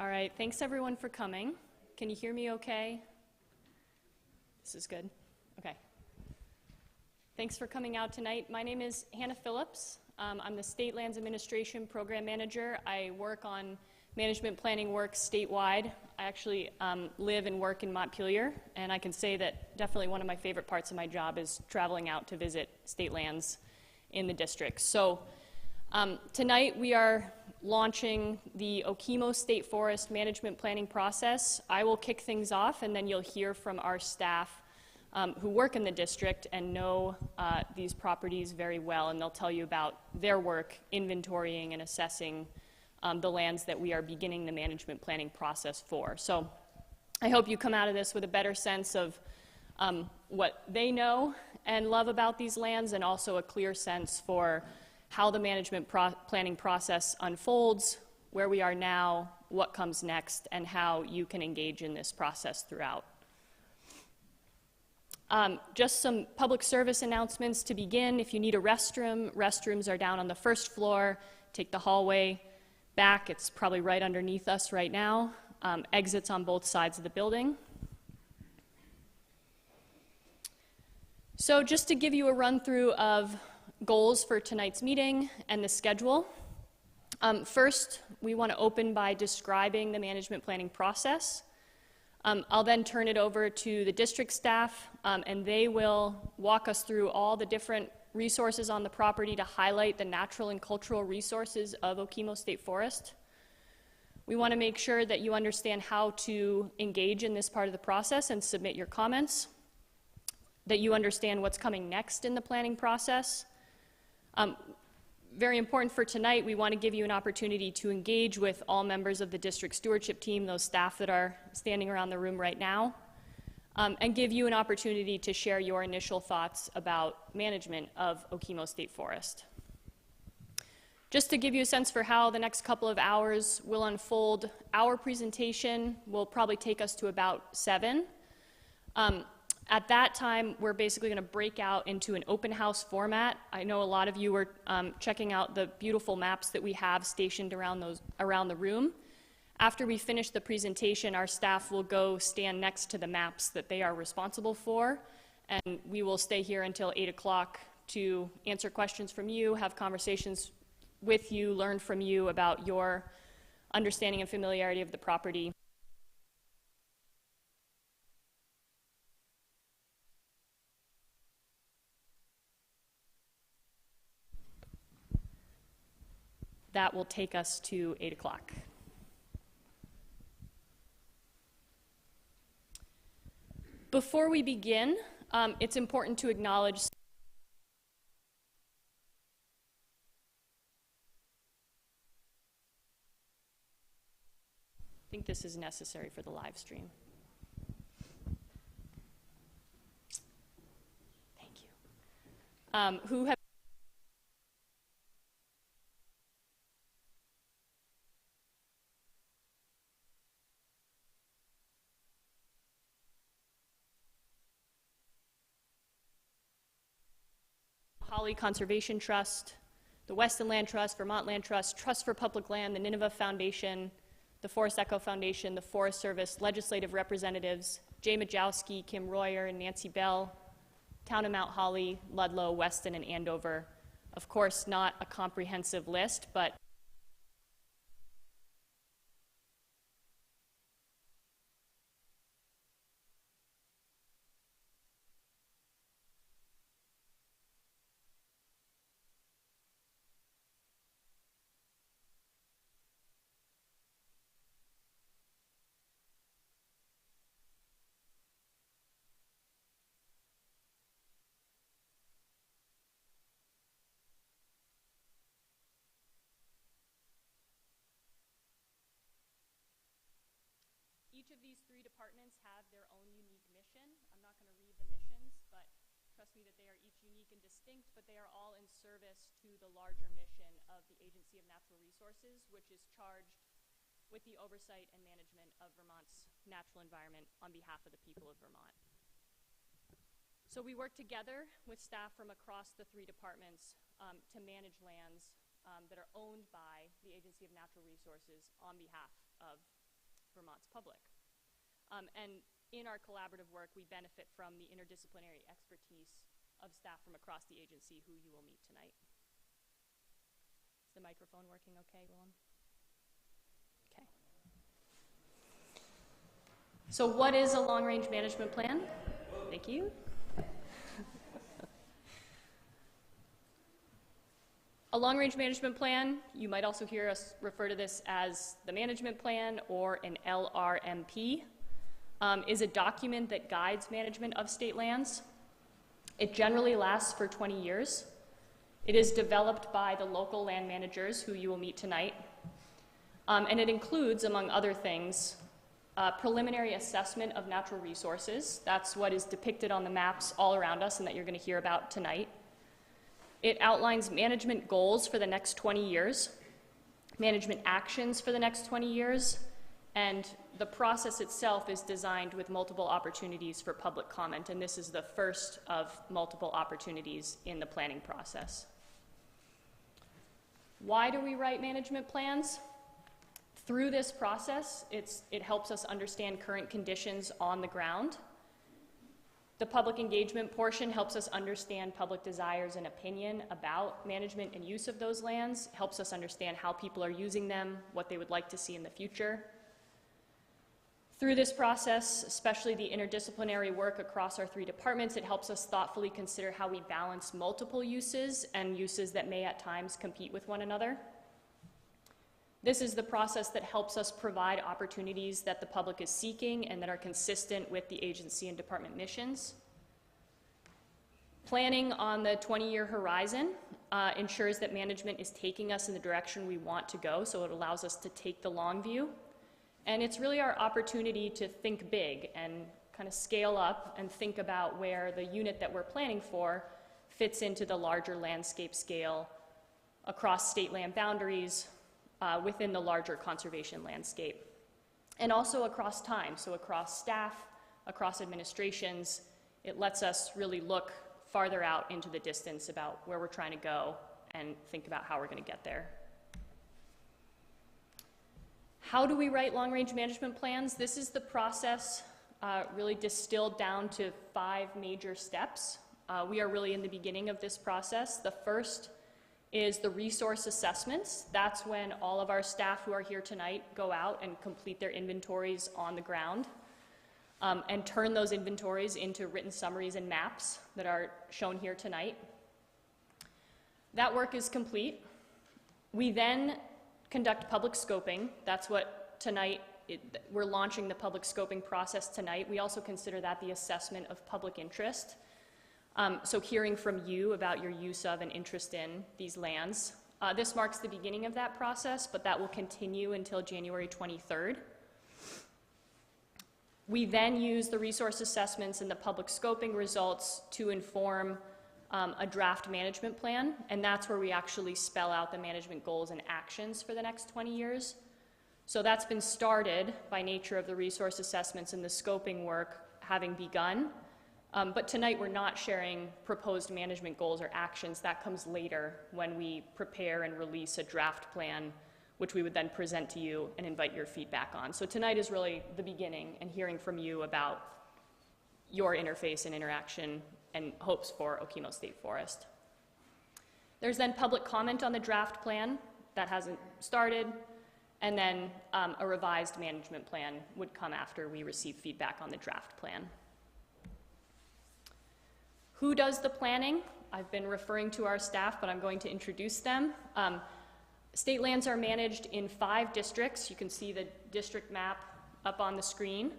All right, thanks everyone for coming. Can you hear me okay? This is good. Okay. Thanks for coming out tonight. My name is Hannah Phillips. I'm the State Lands Administration Program Manager. I work on management planning work statewide. I actually live and work in Montpelier, and I can say that definitely one of my favorite parts of my job is traveling out to visit state lands in the district. So tonight we are launching the Okemo State Forest management planning process. I will kick things off, and then you'll hear from our staff who work in the district and know these properties very well, and they'll tell you about their work inventorying and assessing the lands that we are beginning the management planning process for. So I hope you come out of this with a better sense of what they know and love about these lands, and also a clear sense for how the management planning process unfolds, where we are now, what comes next, and how you can engage in this process throughout. Just some public service announcements to begin. If you need a restroom, restrooms are down on the first floor. Take the hallway back. It's probably right underneath us right now. Exits on both sides of the building. So just to give you a run through of goals for tonight's meeting and the schedule. First, we want to open by describing the management planning process. I'll then turn it over to the district staff, and they will walk us through all the different resources on the property to highlight the natural and cultural resources of Okemo State Forest. We want to make sure that you understand how to engage in this part of the process and submit your comments, that you understand what's coming next in the planning process. Very important for tonight, we want to give you an opportunity to engage with all members of the district stewardship team, those staff that are standing around the room right now, and give you an opportunity to share your initial thoughts about management of Okemo State Forest. Just to give you a sense for how the next couple of hours will unfold, our presentation will probably take us to about 7. At that time, we're basically going to break out into an open house format. I know a lot of you were checking out the beautiful maps that we have stationed around the room. After we finish the presentation, our staff will go stand next to the maps that they are responsible for, and we will stay here until 8 o'clock to answer questions from you, have conversations with you, learn from you about your understanding and familiarity of the property. That will take us to 8 o'clock. Before we begin, it's important to acknowledge I think this is necessary for the live stream. Thank you. Who have Holly Conservation Trust, the Weston Land Trust, Vermont Land Trust, Trust for Public Land, the Nineveh Foundation, the Forest Echo Foundation, the Forest Service, legislative representatives, Jay Majowski, Kim Royer, and Nancy Bell, Town of Mount Holly, Ludlow, Weston, and Andover. Of course, not a comprehensive list, but each of these 3 departments have their own unique mission. I'm not going to read the missions, but trust me that they are each unique and distinct, but they are all in service to the larger mission of the Agency of Natural Resources, which is charged with the oversight and management of Vermont's natural environment on behalf of the people of Vermont. So we work together with staff from across the 3 departments to manage lands that are owned by the Agency of Natural Resources on behalf of Vermont's public. And in our collaborative work, we benefit from the interdisciplinary expertise of staff from across the agency who you will meet tonight. Is the microphone working okay, Willem? Okay. So what is a long-range management plan? Thank you. A long-range management plan, you might also hear us refer to this as the management plan or an LRMP, is a document that guides management of state lands. It generally lasts for 20 years. It is developed by the local land managers who you will meet tonight. And it includes, among other things, preliminary assessment of natural resources. That's what is depicted on the maps all around us and that you're going to hear about tonight. It outlines management goals for the next 20 years, management actions for the next 20 years, and the process itself is designed with multiple opportunities for public comment, and this is the first of multiple opportunities in the planning process. Why do we write management plans? Through this process, it helps us understand current conditions on the ground. The public engagement portion helps us understand public desires and opinion about management and use of those lands, helps us understand how people are using them, what they would like to see in the future. Through this process, especially the interdisciplinary work across our 3 departments, it helps us thoughtfully consider how we balance multiple uses and uses that may at times compete with one another. This is the process that helps us provide opportunities that the public is seeking and that are consistent with the agency and department missions. Planning on the 20-year horizon ensures that management is taking us in the direction we want to go, so it allows us to take the long view. And it's really our opportunity to think big and kind of scale up and think about where the unit that we're planning for fits into the larger landscape scale across state land boundaries, within the larger conservation landscape, and also across time, so across staff, across administrations. It lets us really look farther out into the distance about where we're trying to go and think about how we're going to get there. How do we write long-range management plans? This is the process really distilled down to 5 major steps. We are really in the beginning of this process. The first is the resource assessments. That's when all of our staff who are here tonight go out and complete their inventories on the ground and turn those inventories into written summaries and maps that are shown here tonight. That work is complete. We then conduct public scoping. That's what tonight, we're launching the public scoping process tonight. We also consider that the assessment of public interest. So hearing from you about your use of and interest in these lands. This marks the beginning of that process, but that will continue until January 23rd. We then use the resource assessments and the public scoping results to inform a draft management plan, and that's where we actually spell out the management goals and actions for the next 20 years. So that's been started by nature of the resource assessments and the scoping work having begun. But tonight we're not sharing proposed management goals or actions. That comes later when we prepare and release a draft plan, which we would then present to you and invite your feedback on. So tonight is really the beginning and hearing from you about your interface and interaction and hopes for Okemo State Forest. There's then public comment on the draft plan. That hasn't started. And then a revised management plan would come after we receive feedback on the draft plan. Who does the planning? I've been referring to our staff, but I'm going to introduce them. State lands are managed in 5 districts. You can see the district map up on the screen.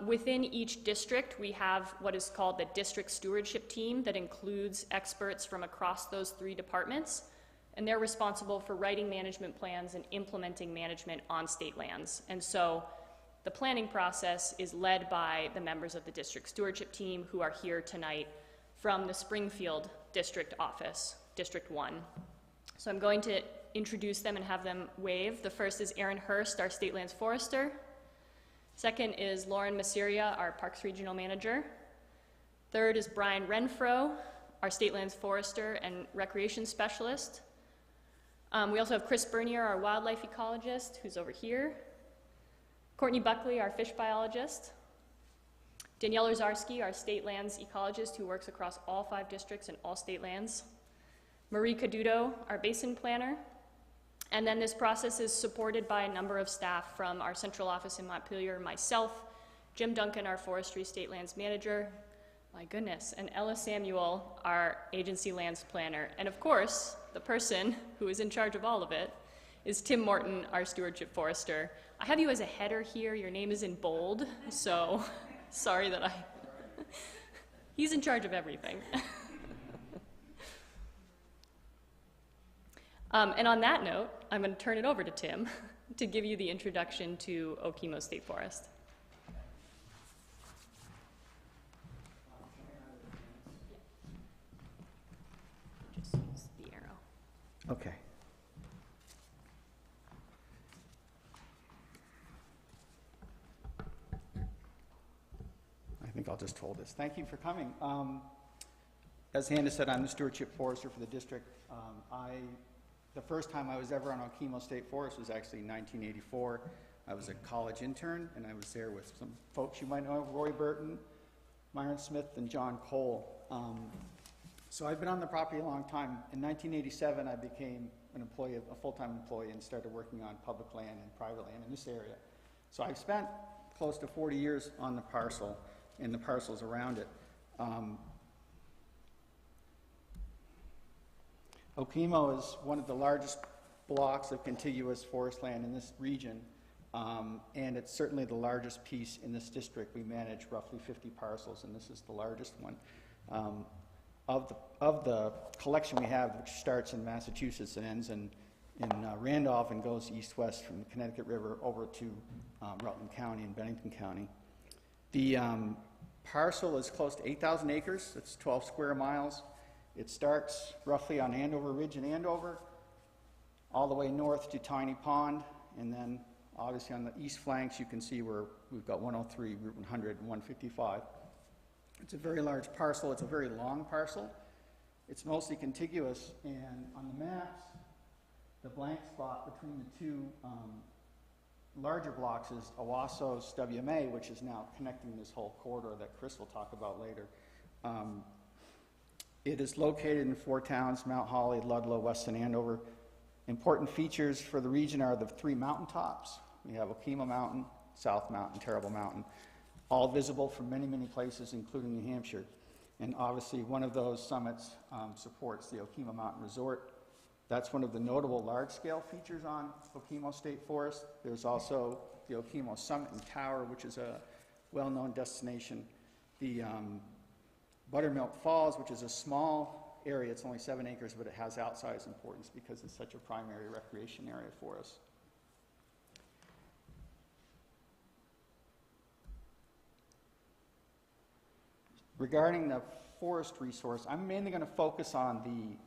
Within each district, we have what is called the district stewardship team that includes experts from across those 3 departments, and they're responsible for writing management plans and implementing management on state lands. And so the planning process is led by the members of the district stewardship team who are here tonight from the Springfield District Office, District 1. So I'm going to introduce them and have them wave. The first is Aaron Hurst, our State Lands Forester. Second is Lauren Masseria, our Parks Regional Manager. Third is Brian Renfro, our State Lands Forester and Recreation Specialist. We also have Chris Bernier, our Wildlife Ecologist, who's over here. Courtney Buckley, our fish biologist. Danielle Ozarski, our state lands ecologist who works across all 5 districts and all state lands. Marie Caduto, our basin planner. And then this process is supported by a number of staff from our central office in Montpelier, myself, Jim Duncan, our forestry state lands manager, my goodness, and Ella Samuel, our agency lands planner. And of course, the person who is in charge of all of it is Tim Morton, our stewardship forester. I have you as a header here. Your name is in bold, so sorry that he's in charge of everything. And on that note, I'm going to turn it over to Tim to give you the introduction to Okemo State Forest. Just use the arrow. Okay. I think I'll just hold this. Thank you for coming. As Hannah said, I'm the stewardship forester for the district. The first time I was ever on Okemo State Forest was actually in 1984. I was a college intern, and I was there with some folks you might know, Roy Burton, Myron Smith, and John Cole. So I've been on the property a long time. In 1987, I became an employee, a full-time employee, and started working on public land and private land in this area. So I've spent close to 40 years on the parcel and the parcels around it. Okemo is one of the largest blocks of contiguous forest land in this region, and it's certainly the largest piece in this district. We manage roughly 50 parcels, and this is the largest one. Of the collection we have, which starts in Massachusetts and ends in Randolph and goes east-west from the Connecticut River over to Rutland County and Bennington County. The parcel is close to 8,000 acres. It's 12 square miles. It starts roughly on Andover Ridge in Andover, all the way north to Tiny Pond, and then obviously on the east flanks you can see where we've got 103, Route 100, and 155. It's a very large parcel. It's a very long parcel. It's mostly contiguous, and on the maps, the blank spot between the two larger blocks is Owasso's WMA, which is now connecting this whole corridor that Chris will talk about later. It is located in 4 towns, Mount Holly, Ludlow, Weston, Andover. Important features for the region are the 3 mountaintops. We have Okemo Mountain, South Mountain, Terrible Mountain, all visible from many, many places, including New Hampshire. And obviously one of those summits supports the Okemo Mountain Resort. That's one of the notable large-scale features on Okemo State Forest. There's also the Okemo Summit and Tower, which is a well-known destination. The Buttermilk Falls, which is a small area, it's only 7 acres, but it has outsized importance because it's such a primary recreation area for us. Regarding the forest resource, I'm mainly going to focus on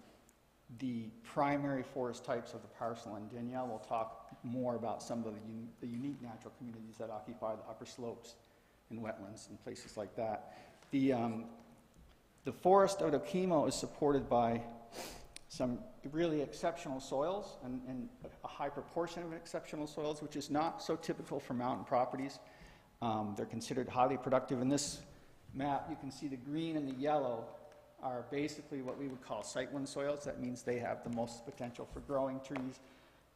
the primary forest types of the parcel, and Danielle will talk more about some of the unique natural communities that occupy the upper slopes and wetlands and places like that. The forest of Okemo is supported by some really exceptional soils and a high proportion of exceptional soils, which is not so typical for mountain properties. They're considered highly productive. In this map, you can see the green and the yellow are basically what we would call siteland soils. That means they have the most potential for growing trees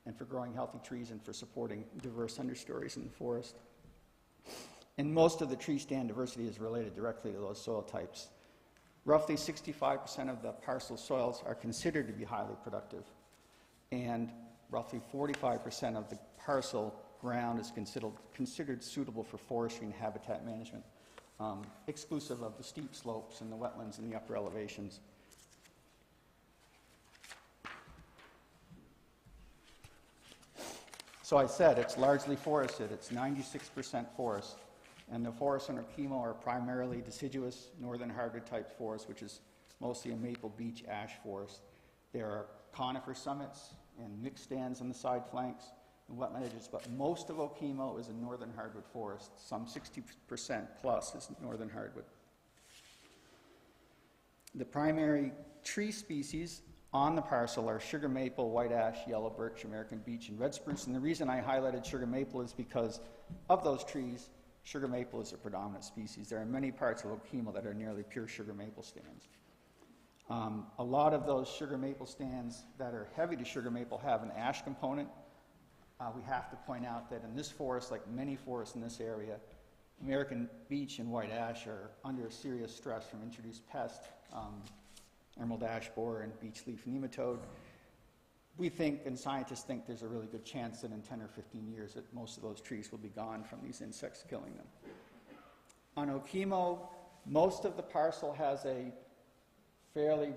and for growing healthy trees and for supporting diverse understories in the forest. And most of the tree stand diversity is related directly to those soil types. Roughly 65% of the parcel soils are considered to be highly productive, and roughly 45% of the parcel ground is considered suitable for forestry and habitat management, exclusive of the steep slopes and the wetlands in the upper elevations. So I said it's largely forested. It's 96% forest. And the forests on Okemo are primarily deciduous northern hardwood type forest, which is mostly a maple beech ash forest. There are conifer summits and mixed stands on the side flanks and wetland edges, but most of Okemo is a northern hardwood forest. Some 60% plus is northern hardwood. The primary tree species on the parcel are sugar maple, white ash, yellow birch, American beech, and red spruce. And the reason I highlighted sugar maple is because of those trees, sugar maple is a predominant species. There are many parts of Okemo that are nearly pure sugar maple stands. A lot of those sugar maple stands that are heavy to sugar maple have an ash component. We have to point out that in this forest, like many forests in this area, American beech and white ash are under serious stress from introduced pests, emerald ash borer and beech leaf nematode. We think, and scientists think, there's a really good chance that in 10 or 15 years that most of those trees will be gone from these insects killing them. On Okemo, most of the parcel has a fairly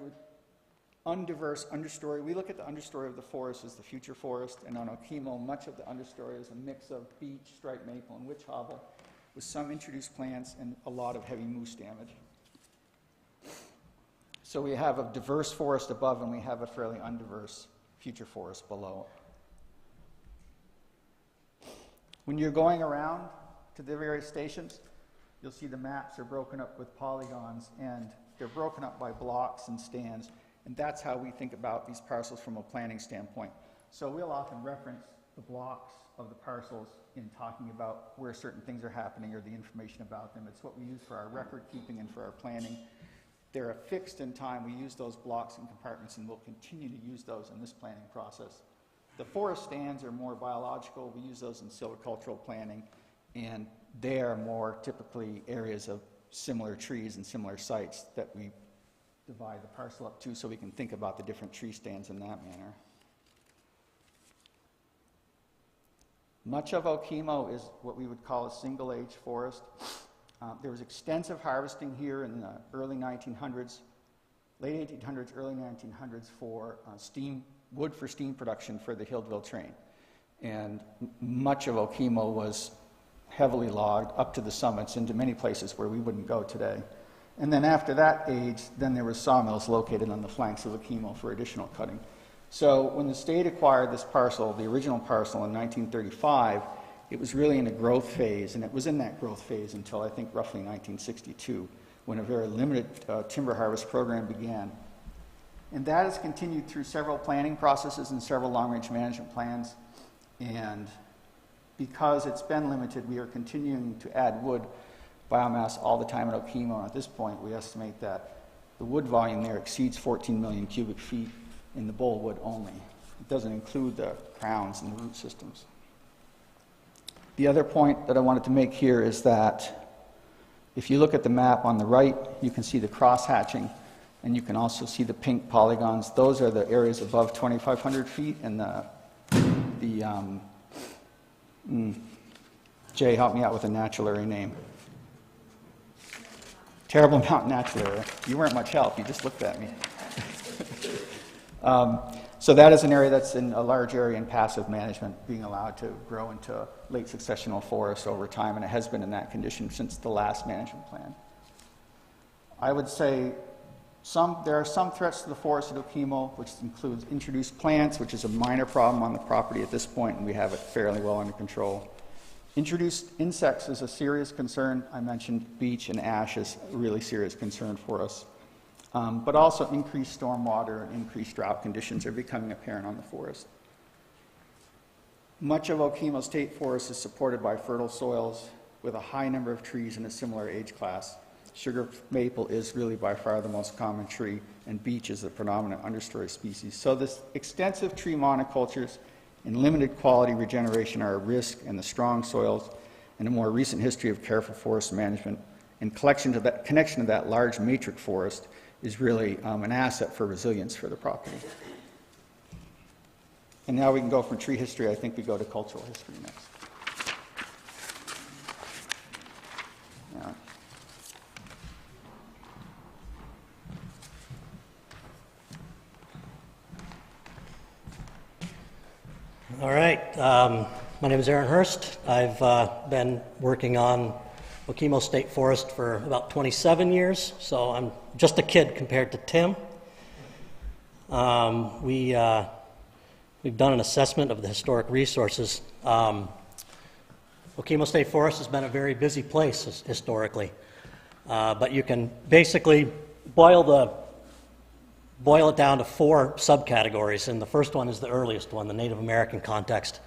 undiverse understory. We look at the understory of the forest as the future forest, and on Okemo, much of the understory is a mix of beech, striped maple, and witch hobble, with some introduced plants and a lot of heavy moose damage. So we have a diverse forest above, and we have a fairly undiverse future forest below. When you're going around to the various stations, you'll see the maps are broken up with polygons, and they're broken up by blocks and stands, and that's how we think about these parcels from a planning standpoint. So we'll often reference the blocks of the parcels in talking about where certain things are happening or the information about them. It's what we use for our record keeping and for our planning. They're affixed in time. We use those blocks and compartments, and we'll continue to use those in this planning process. The forest stands are more biological. We use those in silvicultural planning, and they are more typically areas of similar trees and similar sites that we divide the parcel up to, so we can think about the different tree stands in that manner. Much of Okemo is what we would call a single-age forest. There was extensive harvesting here in the early 1900s, late 1800s, early 1900s for wood for steam production for the Hillsville train. And much of Okemo was heavily logged up to the summits into many places where we wouldn't go today. And then after that age, then there were sawmills located on the flanks of Okemo for additional cutting. So when the state acquired this parcel, the original parcel in 1935, it was really in a growth phase, and it was in that growth phase until I think roughly 1962, when a very limited timber harvest program began. And that has continued through several planning processes and several long-range management plans. And because it's been limited, we are continuing to add wood biomass all the time at Okemo. At this point, we estimate that the wood volume there exceeds 14 million cubic feet in the bolewood only. It doesn't include the crowns and the root systems. The other point that I wanted to make here is that if you look at the map on the right, you can see the cross-hatching, and you can also see the pink polygons. Those are the areas above 2,500 feet, and Jay, help me out with a natural area name. Terrible Mountain Natural Area. You weren't much help, you just looked at me. So that is an area that's in a large area in passive management, being allowed to grow into late successional forests over time, and it has been in that condition since the last management plan. I would say there are some threats to the forest at Okemo, which includes introduced plants, which is a minor problem on the property at this point, and we have it fairly well under control. Introduced insects is a serious concern. I mentioned beech and ash is a really serious concern for us. But also increased stormwater and increased drought conditions are becoming apparent on the forest. Much of Okemo State Forest is supported by fertile soils with a high number of trees in a similar age class. Sugar maple is really by far the most common tree, and beech is the predominant understory species. So this extensive tree monocultures and limited quality regeneration are a risk, and the strong soils and a more recent history of careful forest management and connection to that large matrix forest is really an asset for resilience for the property. And now we can go from tree history, I think we go to cultural history next. Yeah. All right, my name is Aaron Hurst. I've been working on Okemo State Forest for about 27 years, so I'm just a kid compared to Tim. We've done an assessment of the historic resources. Okemo State Forest has been a very busy place historically, but you can basically boil boil it down to 4 subcategories, and the first one is the earliest one, the Native American context.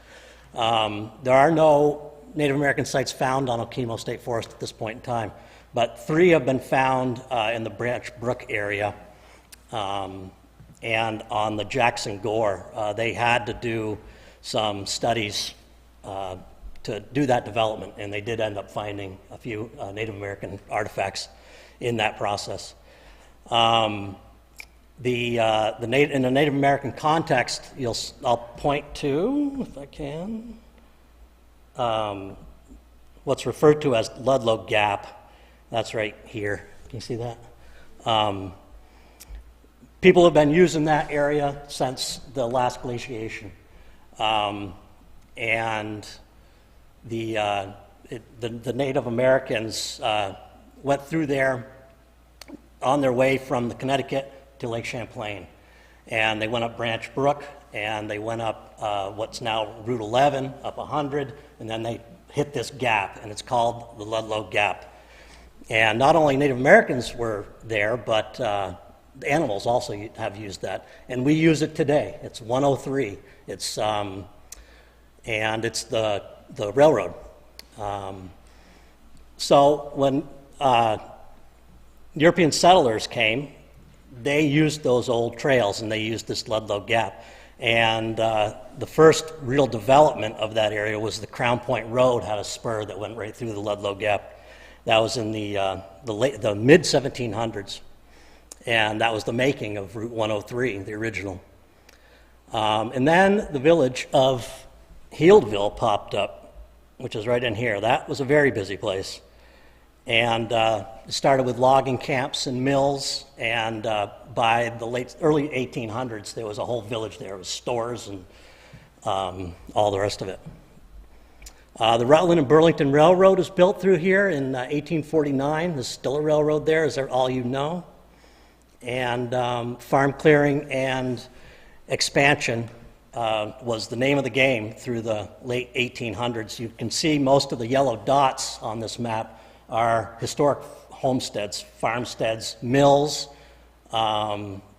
There are no Native American sites found on Okemo State Forest at this point in time, but 3 have been found in the Branch Brook area and on the Jackson Gore. They had to do some studies to do that development, and they did end up finding a few Native American artifacts in that process. In the Native American context, I'll point to, if I can, what's referred to as Ludlow Gap. That's right here. Can you see that? People have been using that area since the last glaciation. And the Native Americans went through there on their way from the Connecticut to Lake Champlain. And they went up Branch Brook, and they went up what's now Route 11, up 100, and then they hit this gap, and it's called the Ludlow Gap. And not only Native Americans were there, but the animals also have used that. And we use it today. It's 103. It's, and it's the railroad. So when European settlers came, they used those old trails, and they used this Ludlow Gap. And the first real development of that area was the Crown Point Road had a spur that went right through the Ludlow Gap. That was in the mid-1700s, and that was the making of Route 103, the original. And then the village of Healdville popped up, which is right in here. That was a very busy place. And it started with logging camps and mills, and by the early 1800s, there was a whole village there. It was stores and all the rest of it. The Rutland and Burlington Railroad was built through here in 1849. There's still a railroad there, is that all you know? And farm clearing and expansion was the name of the game through the late 1800s. You can see most of the yellow dots on this map are historic homesteads, farmsteads, mills.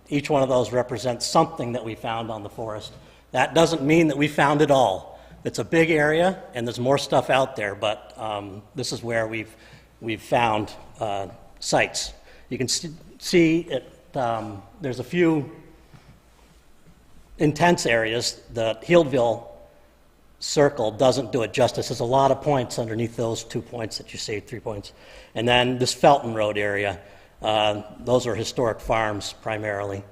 Each one of those represents something that we found on the forest. That doesn't mean that we found it all. It's a big area, and there's more stuff out there, but this is where we've found sites. You can see it, there's a few intense areas. The Healdville circle doesn't do it justice. There's a lot of points underneath those 2 points that you see, 3 points. And then this Felton Road area, those are historic farms primarily.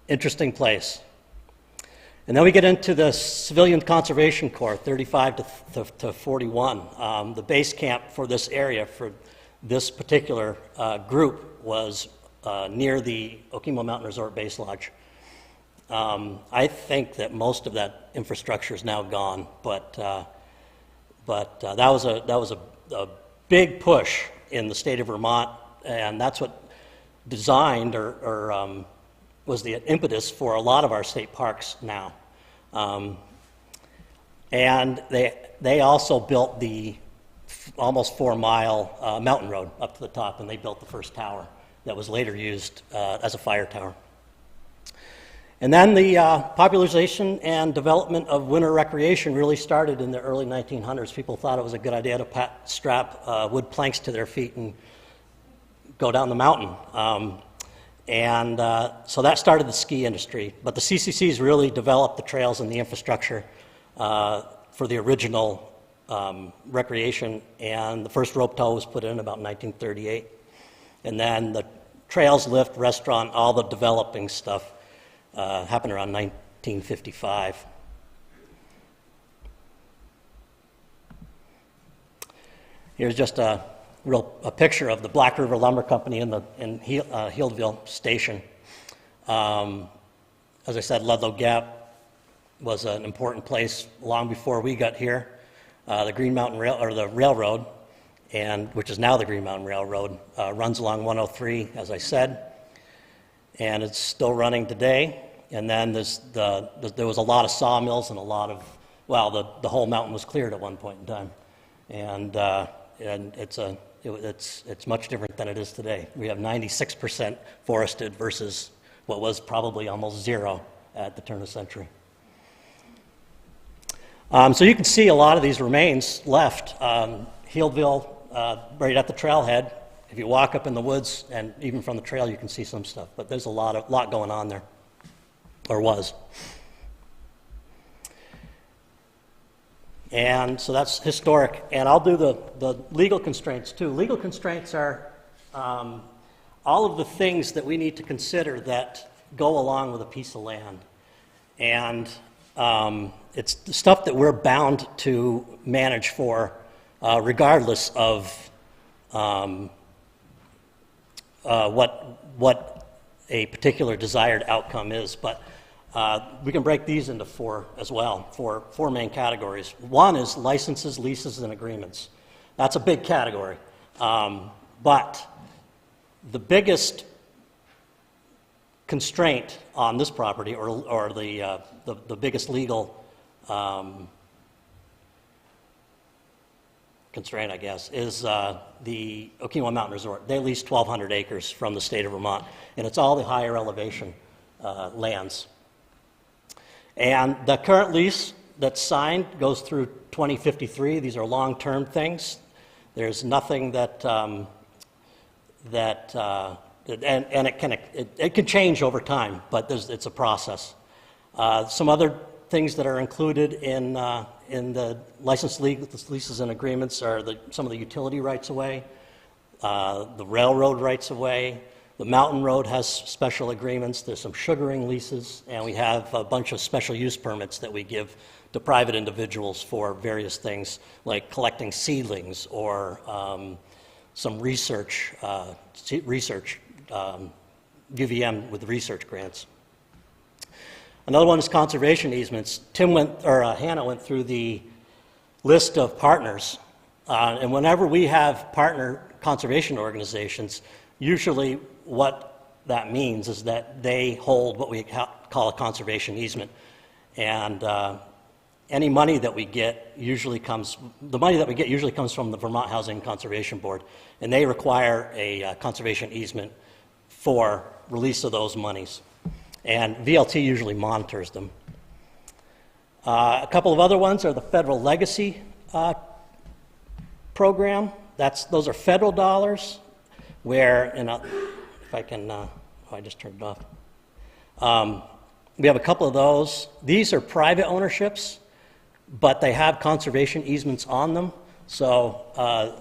Interesting place. And then we get into the Civilian Conservation Corps, 35 to 41. The base camp for this area, for this particular group, was near the Okemo Mountain Resort Base Lodge. I think that most of that infrastructure is now gone, but that was a big push in the state of Vermont, and that's what designed or was the impetus for a lot of our state parks now. And they also built the almost 4-mile mountain road up to the top, and they built the first tower that was later used as a fire tower. And then the popularization and development of winter recreation really started in the early 1900s. People thought it was a good idea to strap wood planks to their feet and go down the mountain. So that started the ski industry. But the CCCs really developed the trails and the infrastructure for the original recreation, and the first rope tow was put in about 1938. And then the trails, lift, restaurant, all the developing stuff happened around 1955. Here's just a picture of the Black River Lumber Company in Healdville Station. As I said, Ludlow Gap was an important place long before we got here. The Green Mountain Railroad, which is now the Green Mountain Railroad, runs along 103, as I said, and it's still running today. And then there was a lot of sawmills and a lot of, well, the whole mountain was cleared at one point in time, and it's much different than it is today. We have 96% forested versus what was probably almost zero at the turn of the century. So you can see a lot of these remains left. Healdville, right at the trailhead. If you walk up in the woods, and even from the trail, you can see some stuff. But there's a lot going on there, or was. And so that's historic. And I'll do the legal constraints too. Legal constraints are all of the things that we need to consider that go along with a piece of land. And it's the stuff that we're bound to manage for, regardless of what a particular desired outcome is. But we can break these into four as well, four main categories. One is licenses, leases, and agreements. That's a big category. But the biggest constraint on this property, or the biggest legal constraint, I guess, is the Okemo Mountain Resort. They lease 1,200 acres from the state of Vermont, and it's all the higher elevation lands. And the current lease that's signed goes through 2053. These are long-term things. There's nothing that and it can change over time, but it's a process. Some other things that are included in the license leases and agreements are some of the utility rights of way, the railroad rights of way. The mountain road has special agreements. There's some sugaring leases, and we have a bunch of special use permits that we give to private individuals for various things, like collecting seedlings or some research, UVM with research grants. Another one is conservation easements. Hannah went through the list of partners, and whenever we have partner conservation organizations, usually what that means is that they hold what we call a conservation easement, and any money that we get usually comes from the Vermont Housing Conservation Board, and they require a conservation easement for release of those monies. And VLT usually monitors them. A couple of other ones are the Federal Legacy Program. Those are federal dollars where, if I can, I just turned it off. We have a couple of those. These are private ownerships, but they have conservation easements on them. So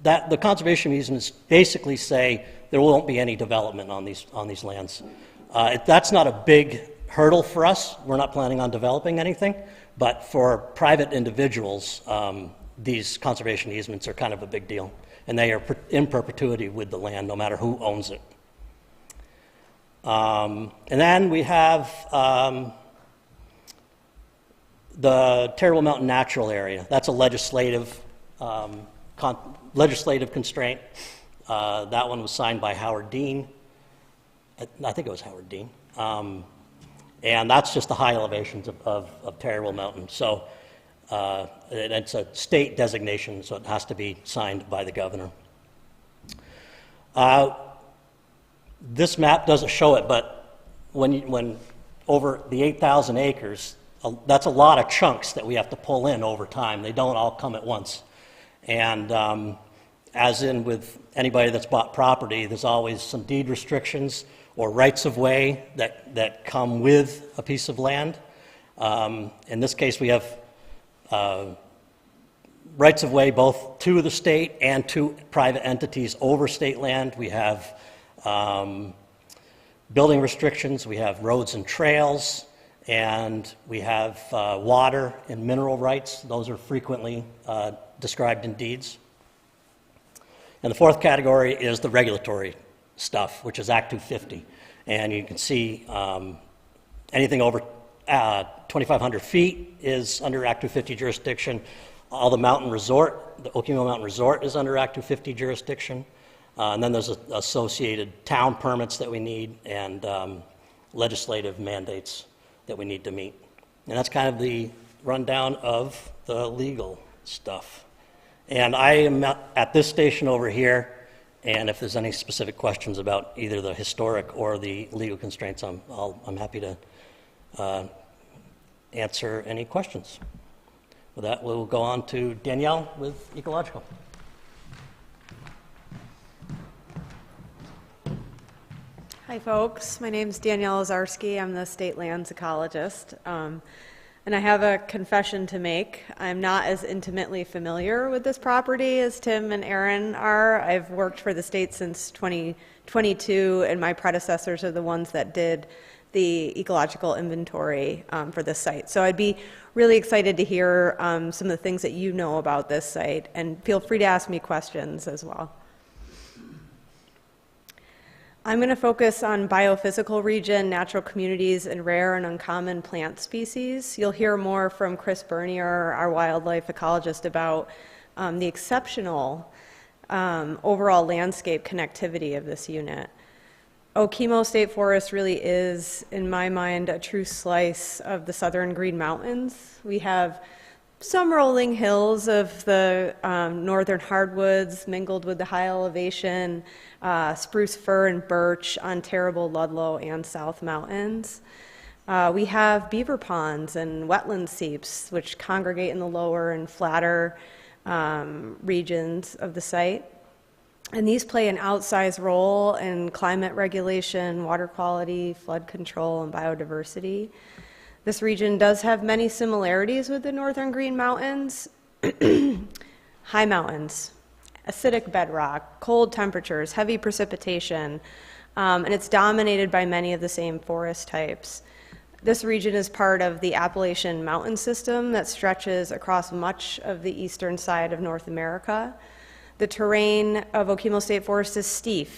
the conservation easements basically say there won't be any development on these lands. That's not a big hurdle for us. We're not planning on developing anything, but for private individuals, these conservation easements are kind of a big deal, and they are in perpetuity with the land, no matter who owns it. And then we have the Terrible Mountain Natural Area. That's a legislative constraint. That one was signed by Howard Dean. I think it was Howard Dean. And that's just the high elevations of Terrible Mountain. So it's a state designation, so it has to be signed by the governor. This map doesn't show it, but when over the 8,000 acres, that's a lot of chunks that we have to pull in over time. They don't all come at once. And as in with anybody that's bought property, there's always some deed restrictions or rights of way that come with a piece of land. In this case, we have rights of way both to the state and to private entities over state land. We have building restrictions, we have roads and trails, and we have water and mineral rights. Those are frequently described in deeds. And the fourth category is the regulatory stuff, which is Act 250. And you can see anything over 2,500 feet is under Act 250 jurisdiction. All the mountain resort, the Okemo Mountain Resort is under Act 250 jurisdiction. And then there's associated town permits that we need and legislative mandates that we need to meet. And that's kind of the rundown of the legal stuff. And I am at this station over here, And if there's any specific questions about either the historic or the legal constraints, I'm happy to answer any questions. With that, we'll go on to Danielle with ecological. Hi, folks. My name is Danielle Ozarski. I'm the state lands ecologist. And I have a confession to make. I'm not as intimately familiar with this property as Tim and Aaron are. I've worked for the state since 2022, and my predecessors are the ones that did the ecological inventory for this site. So I'd be really excited to hear some of the things that you know about this site, and feel free to ask me questions as well. I'm going to focus on biophysical region, natural communities, and rare and uncommon plant species. You'll hear more from Chris Bernier, our wildlife ecologist, about the exceptional overall landscape connectivity of this unit. Okemo State Forest really is, in my mind, a true slice of the southern Green Mountains. We have some rolling hills of the northern hardwoods mingled with the high elevation spruce, fir, and birch on terrible Ludlow and South Mountains. We have beaver ponds and wetland seeps, which congregate in the lower and flatter regions of the site. And these play an outsized role in climate regulation, water quality, flood control, and biodiversity. This region does have many similarities with the northern Green Mountains. High mountains, acidic bedrock, cold temperatures, heavy precipitation, and it's dominated by many of the same forest types. This region is part of the Appalachian Mountain System that stretches across much of the eastern side of North America. The terrain of Okemo State Forest is steep,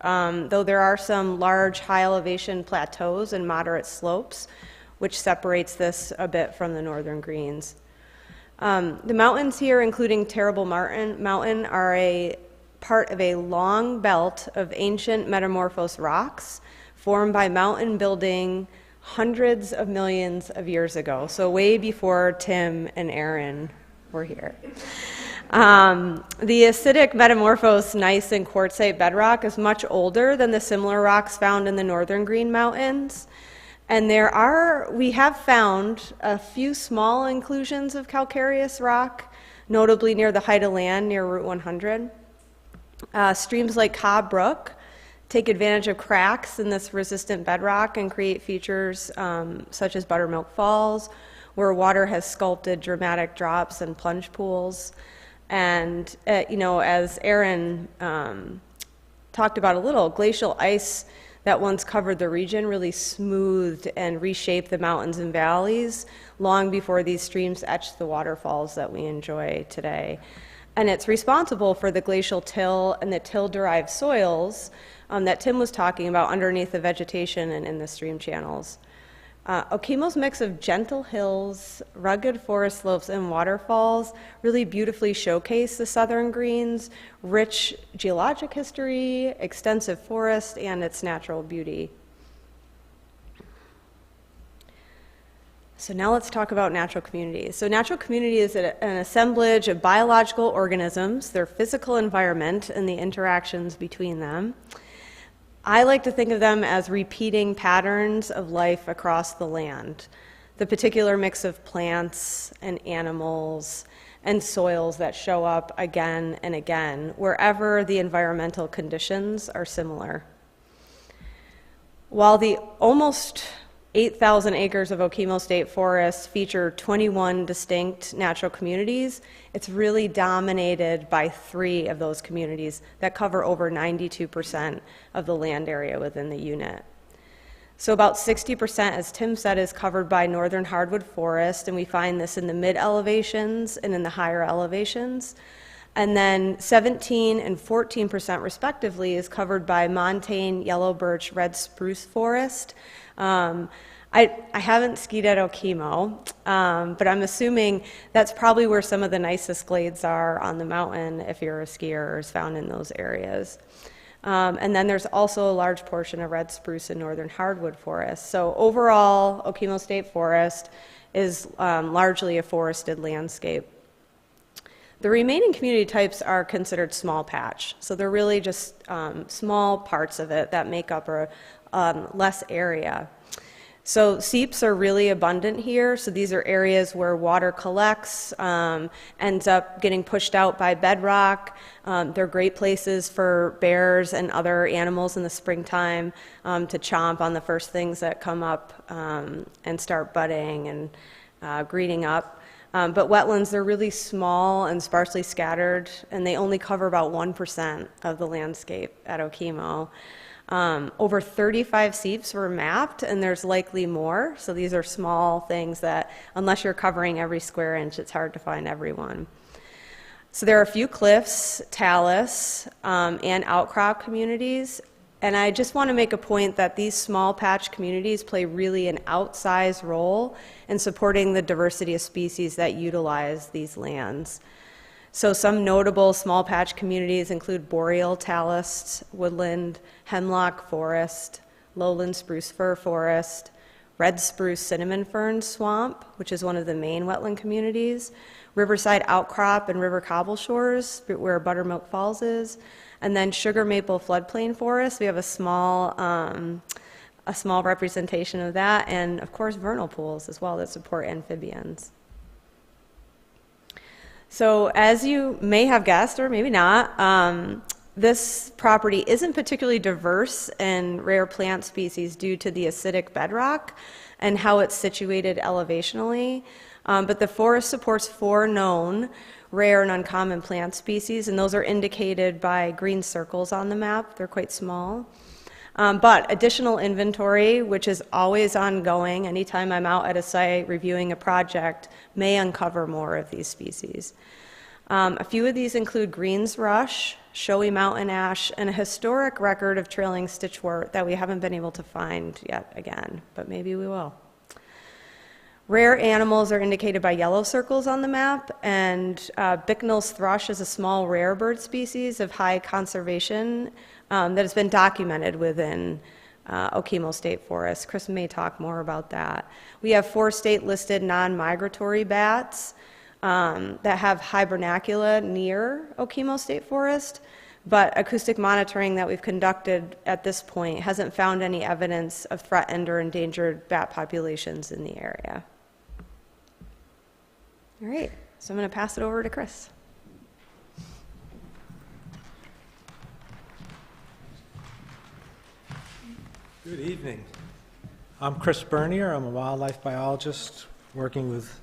though there are some large high elevation plateaus and moderate slopes, which separates this a bit from the northern greens. The mountains here, including Terrible Mountain, are a part of a long belt of ancient metamorphosed rocks formed by mountain building hundreds of millions of years ago, so way before Tim and Aaron were here. The acidic metamorphosed gneiss and quartzite bedrock is much older than the similar rocks found in the northern Green Mountains. And we have found a few small inclusions of calcareous rock, notably near the height of land near Route 100. Streams like Cobb Brook take advantage of cracks in this resistant bedrock and create features such as Buttermilk Falls, where water has sculpted dramatic drops and plunge pools. And, as Aaron talked about a little, glacial ice that once covered the region really smoothed and reshaped the mountains and valleys long before these streams etched the waterfalls that we enjoy today. And it's responsible for the glacial till and the till-derived soils that Tim was talking about underneath the vegetation and in the stream channels. Okemo's mix of gentle hills, rugged forest slopes, and waterfalls really beautifully showcase the southern greens, rich geologic history, extensive forest, and its natural beauty. So now let's talk about natural communities. So natural community is an assemblage of biological organisms, their physical environment, and the interactions between them. I like to think of them as repeating patterns of life across the land, the particular mix of plants and animals and soils that show up again and again, wherever the environmental conditions are similar. While the almost 8,000 acres of Okemo State Forest feature 21 distinct natural communities, it's really dominated by 3 of those communities that cover over 92% of the land area within the unit. So about 60%, as Tim said, is covered by northern hardwood forest, and we find this in the mid-elevations and in the higher elevations. And then 17 and 14% respectively is covered by montane, yellow birch, red spruce forest. I haven't skied at Okemo, but I'm assuming that's probably where some of the nicest glades are on the mountain if you're a skier or is found in those areas. And then there's also a large portion of red spruce and northern hardwood forest. So overall, Okemo State Forest is largely a forested landscape. The remaining community types are considered small patch, so they're really just small parts of it that make up a less area. So seeps are really abundant here. So these are areas where water collects, ends up getting pushed out by bedrock. They're great places for bears and other animals in the springtime to chomp on the first things that come up and start budding and greening up. But wetlands, they're really small and sparsely scattered, and they only cover about 1% of the landscape at Okemo. Over 35 seeps were mapped, and there's likely more. So these are small things that, unless you're covering every square inch, it's hard to find everyone. So there are a few cliffs, talus, and outcrop communities. And I just want to make a point that these small patch communities play really an outsized role in supporting the diversity of species that utilize these lands. So some notable small patch communities include boreal talus, woodland, hemlock forest, lowland spruce fir forest, red spruce cinnamon fern swamp, which is one of the main wetland communities, riverside outcrop and river cobble shores, where Buttermilk Falls is, and then sugar maple floodplain forest. We have a small representation of that, and of course vernal pools as well that support amphibians. So as you may have guessed, or maybe not, this property isn't particularly diverse in rare plant species due to the acidic bedrock and how it's situated elevationally. But the forest supports 4 known rare and uncommon plant species, and those are indicated by green circles on the map. They're quite small. But additional inventory, which is always ongoing, anytime I'm out at a site reviewing a project, may uncover more of these species. A few of these include greens rush, showy mountain ash, and a historic record of trailing stitchwort that we haven't been able to find yet again, but maybe we will. Rare animals are indicated by yellow circles on the map, and Bicknell's thrush is a small rare bird species of high conservation that has been documented within Okemo State Forest. Chris may talk more about that. We have 4 state-listed non-migratory bats that have hibernacula near Okemo State Forest, but acoustic monitoring that we've conducted at this point hasn't found any evidence of threatened or endangered bat populations in the area. All right, so I'm going to pass it over to Chris. Good evening. I'm Chris Bernier. I'm a wildlife biologist working with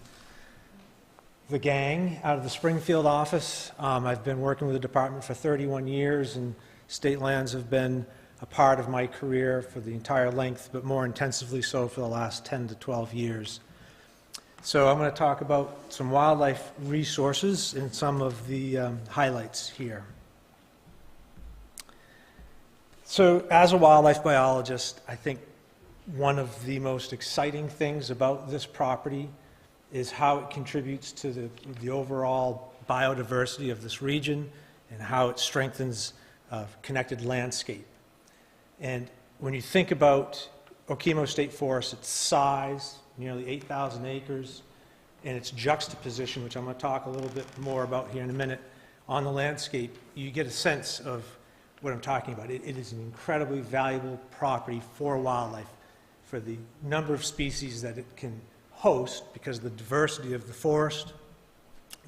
the gang out of the Springfield office. I've been working with the department for 31 years, and state lands have been a part of my career for the entire length, but more intensively so for the last 10 to 12 years. So I'm going to talk about some wildlife resources and some of the highlights here. So as a wildlife biologist, I think one of the most exciting things about this property is how it contributes to the overall biodiversity of this region and how it strengthens a connected landscape. And when you think about Okemo State Forest, its size, nearly 8,000 acres, and its juxtaposition, which I'm going to talk a little bit more about here in a minute, on the landscape, you get a sense of what I'm talking about. It is an incredibly valuable property for wildlife, for the number of species that it can host, because of the diversity of the forest,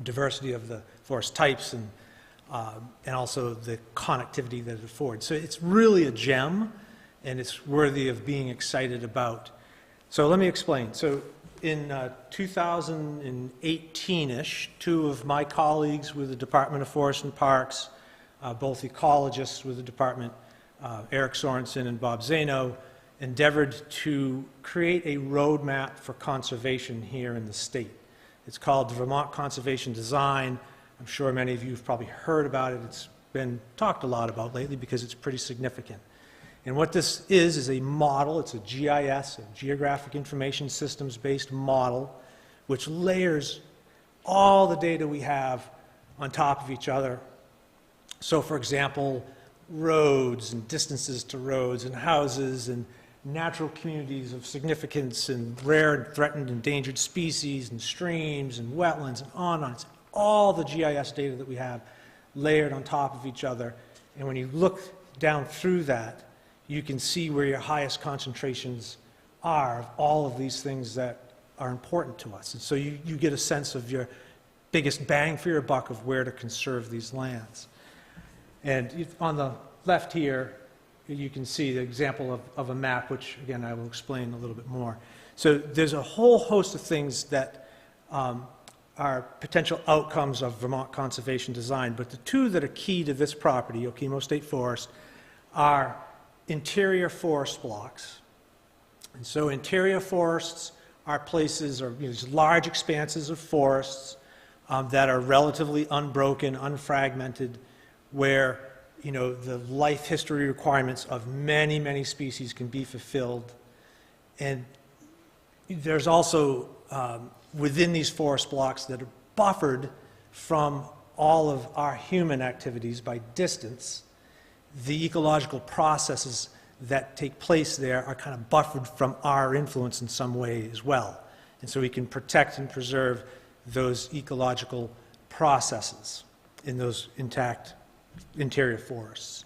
diversity of the forest types, and also the connectivity that it affords. So it's really a gem, and it's worthy of being excited about. So let me explain. So in 2018-ish, 2 of my colleagues with the Department of Forest and Parks, both ecologists with the department, Eric Sorensen and Bob Zano, endeavored to create a roadmap for conservation here in the state. It's called the Vermont Conservation Design. I'm sure many of you have probably heard about it. It's been talked a lot about lately because it's pretty significant. And what this is a model. It's a GIS, a Geographic Information Systems-based model, which layers all the data we have on top of each other. So, for example, roads and distances to roads and houses and natural communities of significance and rare and threatened endangered species and streams and wetlands and on. It's all the GIS data that we have layered on top of each other. And when you look down through that, you can see where your highest concentrations are of all of these things that are important to us. And so you get a sense of your biggest bang for your buck of where to conserve these lands. And on the left here, you can see the example of a map, which, again, I will explain a little bit more. So there's a whole host of things that are potential outcomes of Vermont conservation design, but the two that are key to this property, Okemo State Forest, are interior forest blocks. And so interior forests are places, or these large expanses of forests that are relatively unbroken, unfragmented, where the life history requirements of many, many species can be fulfilled. And there's also within these forest blocks that are buffered from all of our human activities by distance. The ecological processes that take place there are kind of buffered from our influence in some way as well. And so we can protect and preserve those ecological processes in those intact interior forests.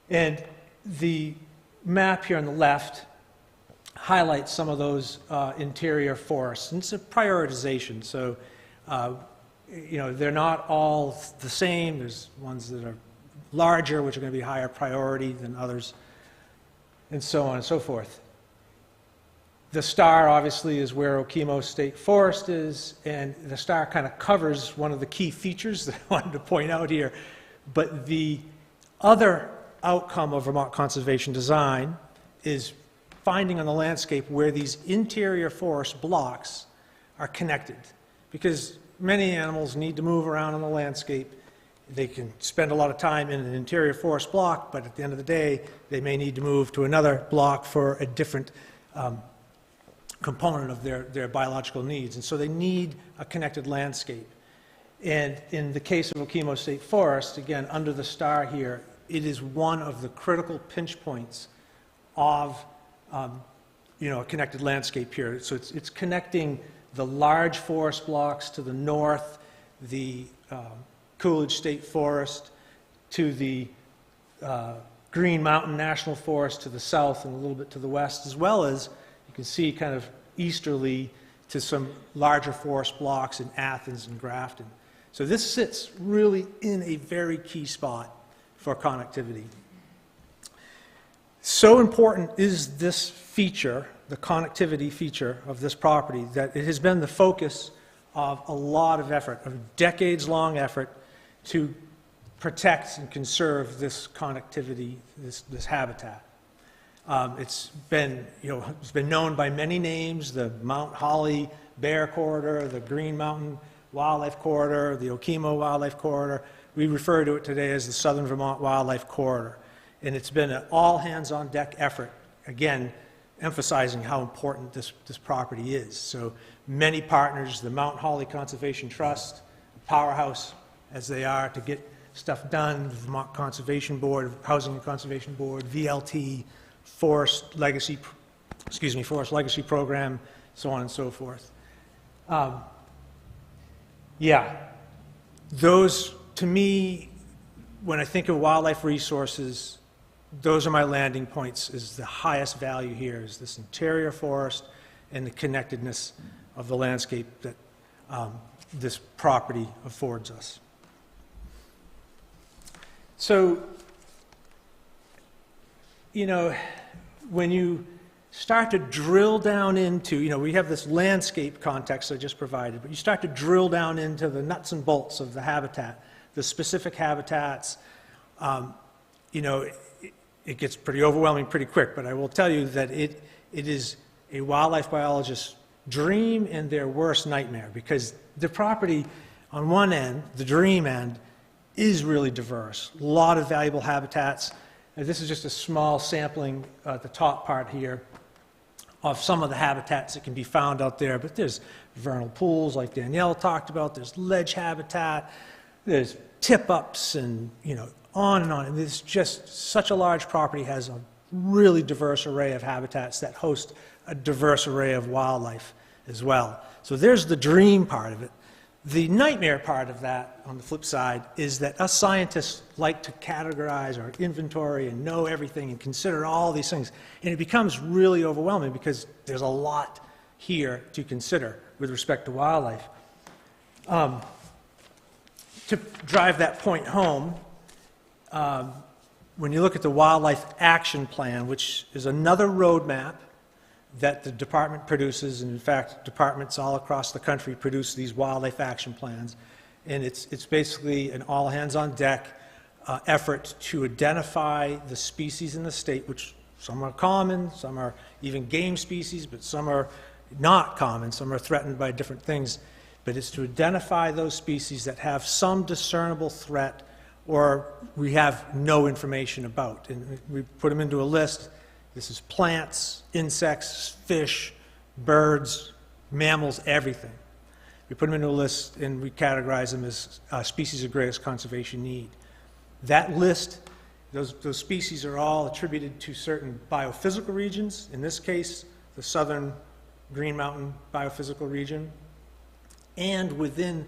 And the map here on the left highlights some of those interior forests. And it's a prioritization. So, they're not all the same. There's ones that are larger, which are going to be higher priority than others, and so on and so forth. The star, obviously, is where Okemo State Forest is, and the star kind of covers one of the key features that I wanted to point out here. But the other outcome of Vermont conservation design is finding on the landscape where these interior forest blocks are connected. Because many animals need to move around in the landscape. They can spend a lot of time in an interior forest block, but at the end of the day, they may need to move to another block for a different component of their biological needs. And so they need a connected landscape. And in the case of Okemo State Forest, again, under the star here, it is one of the critical pinch points of a connected landscape here. So it's connecting the large forest blocks to the north, the Coolidge State Forest to the Green Mountain National Forest to the south and a little bit to the west, as well as you can see kind of easterly to some larger forest blocks in Athens and Grafton. So this sits really in a very key spot for connectivity. So important is this feature, the connectivity feature of this property, that it has been the focus of a lot of effort, of decades-long effort to protect and conserve this connectivity, this habitat. It's been known by many names: the Mount Holly Bear Corridor, the Green Mountain Wildlife Corridor, the Okemo Wildlife Corridor. We refer to it today as the Southern Vermont Wildlife Corridor. And it's been an all-hands-on-deck effort, again, emphasizing how important this property is. So many partners, the Mount Holly Conservation Trust, powerhouse as they are to get stuff done, the Vermont Conservation Board, Housing and Conservation Board, VLT, Forest Legacy Program, so on and so forth. Those, to me, when I think of wildlife resources, those are my landing points. Is the highest value here is this interior forest and the connectedness of the landscape that this property affords us. So, when you start to drill down into, we have this landscape context I just provided, but you start to drill down into the nuts and bolts of the habitat, the specific habitats, it gets pretty overwhelming pretty quick, but I will tell you that it is a wildlife biologist's dream and their worst nightmare, because the property on one end, the dream end, is really diverse. A lot of valuable habitats. And this is just a small sampling at the top part here of some of the habitats that can be found out there, but there's vernal pools like Danielle talked about, there's ledge habitat, there's tip-ups, and on and on. And it's just such a large property, has a really diverse array of habitats that host a diverse array of wildlife as well. So there's the dream part of it. The nightmare part of that, on the flip side, is that us scientists like to categorize or inventory and know everything and consider all these things. And it becomes really overwhelming because there's a lot here to consider with respect to wildlife. To drive that point home, when you look at the Wildlife Action Plan, which is another roadmap that the department produces, and in fact, departments all across the country produce these wildlife action plans, and it's basically an all-hands-on-deck effort to identify the species in the state, which some are common, some are even game species, but some are not common, some are threatened by different things. But it's to identify those species that have some discernible threat or we have no information about. And we put them into a list. This is plants, insects, fish, birds, mammals, everything. We put them into a list and we categorize them as species of greatest conservation need. That list, those species are all attributed to certain biophysical regions. In this case, the southern Green Mountain biophysical region, and within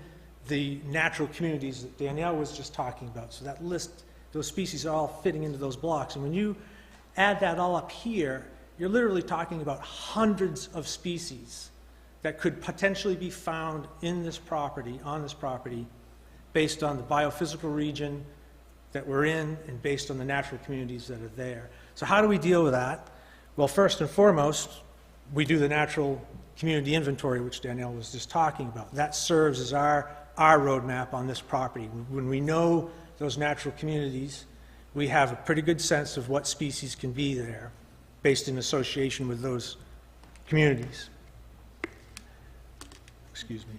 the natural communities that Danielle was just talking about. So that list, those species are all fitting into those blocks. And when you add that all up here, you're literally talking about hundreds of species that could potentially be found in this property, on this property, based on the biophysical region that we're in and based on the natural communities that are there. So how do we deal with that? Well, first and foremost, we do the natural community inventory, which Danielle was just talking about. That serves as our roadmap on this property. When we know those natural communities, we have a pretty good sense of what species can be there based in association with those communities. Excuse me.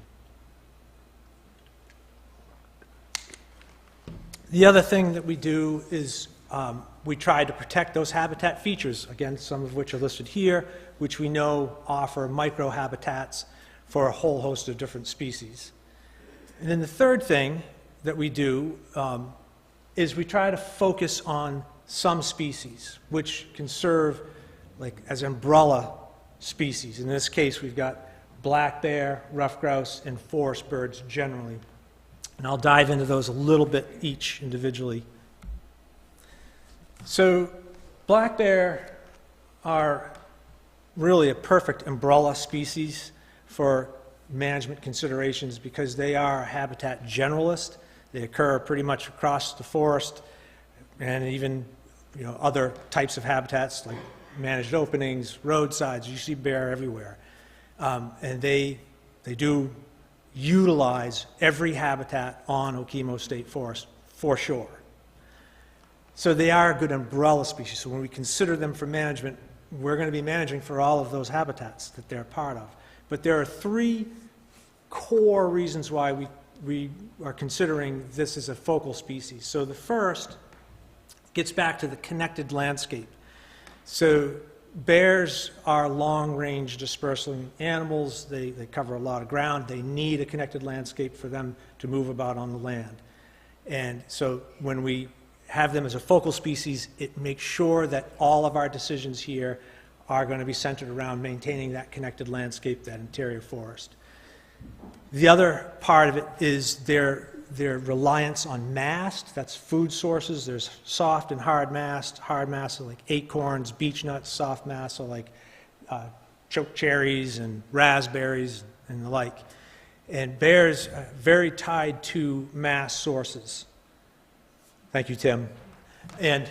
The other thing that we do is we try to protect those habitat features, again, some of which are listed here, which we know offer microhabitats for a whole host of different species. And then the third thing that we do is we try to focus on some species, which can serve like as umbrella species. In this case, we've got black bear, ruffed grouse, and forest birds generally. And I'll dive into those a little bit each individually. So black bear are really a perfect umbrella species for management considerations because they are a habitat generalist. They occur pretty much across the forest and even other types of habitats like managed openings, roadsides. You see bear everywhere. And they do utilize every habitat on Okemo State Forest for sure. So they are a good umbrella species. So when we consider them for management, we're going to be managing for all of those habitats that they're part of. But there are three core reasons why we are considering this as a focal species. So the first gets back to the connected landscape. So bears are long-range dispersing animals. They cover a lot of ground. They need a connected landscape for them to move about on the land. And so when we have them as a focal species, it makes sure that all of our decisions here are going to be centered around maintaining that connected landscape, that interior forest. The other part of it is their reliance on mast. That's food sources. There's soft and hard mast. Hard mast are like acorns, beech nuts. Soft mast are like choke cherries and raspberries and the like. And bears are very tied to mast sources. Thank you, Tim. And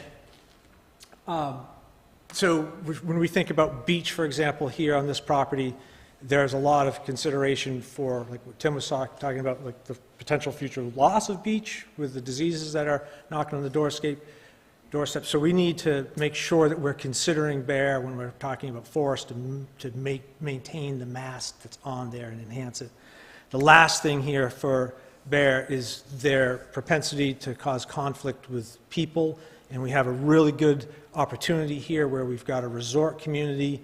so when we think about beech, for example, here on this property, there's a lot of consideration for, like what Tim was talking about, like the potential future loss of beech with the diseases that are knocking on the doorstep. So we need to make sure that we're considering bear when we're talking about forest to maintain the mast that's on there and enhance it. The last thing here for bear is their propensity to cause conflict with people, and we have a really good opportunity here where we've got a resort community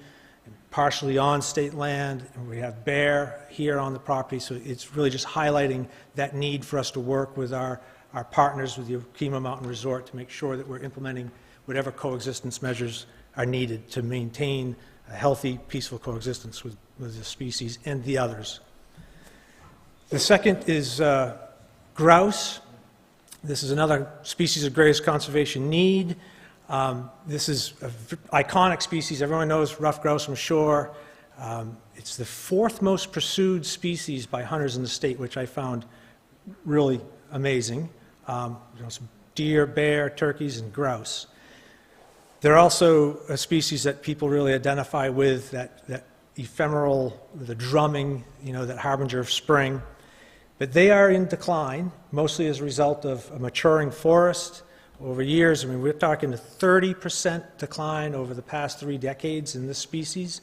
partially on state land, and we have bear here on the property, so it's really just highlighting that need for us to work with our partners with the Okemo Mountain Resort to make sure that we're implementing whatever coexistence measures are needed to maintain a healthy, peaceful coexistence with the species and the others. The second is grouse. This is another species of greatest conservation need. This is an iconic species. Everyone knows ruffed grouse from shore. It's the fourth most pursued species by hunters in the state, which I found really amazing. Some deer, bear, turkeys, and grouse. They're also a species that people really identify with, that ephemeral, the drumming, that harbinger of spring. But they are in decline, mostly as a result of a maturing forest over years. I mean, we're talking a 30% decline over the past 3 decades in this species,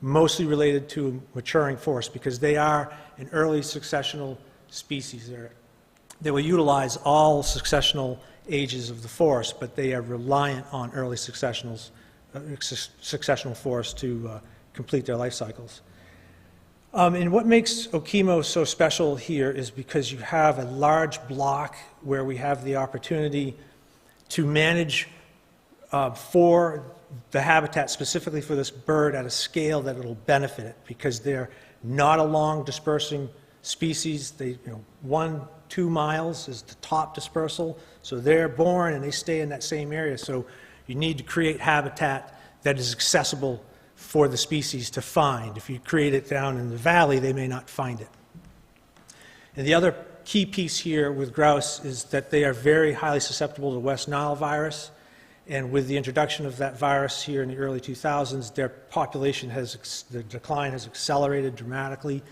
mostly related to maturing forest, because they are an early successional species. They will utilize all successional ages of the forest, but they are reliant on early successional forests to complete their life cycles. And what makes Okemo so special here is because you have a large block where we have the opportunity to manage for the habitat specifically for this bird at a scale that it'll benefit it, because they're not a long dispersing species. They, 1-2 miles is the top dispersal. So they're born and they stay in that same area. So you need to create habitat that is accessible for the species to find. If you create it down in the valley, they may not find it. And the other key piece here with grouse is that they are very highly susceptible to West Nile virus. And with the introduction of that virus here in the early 2000s, their population the decline has accelerated dramatically.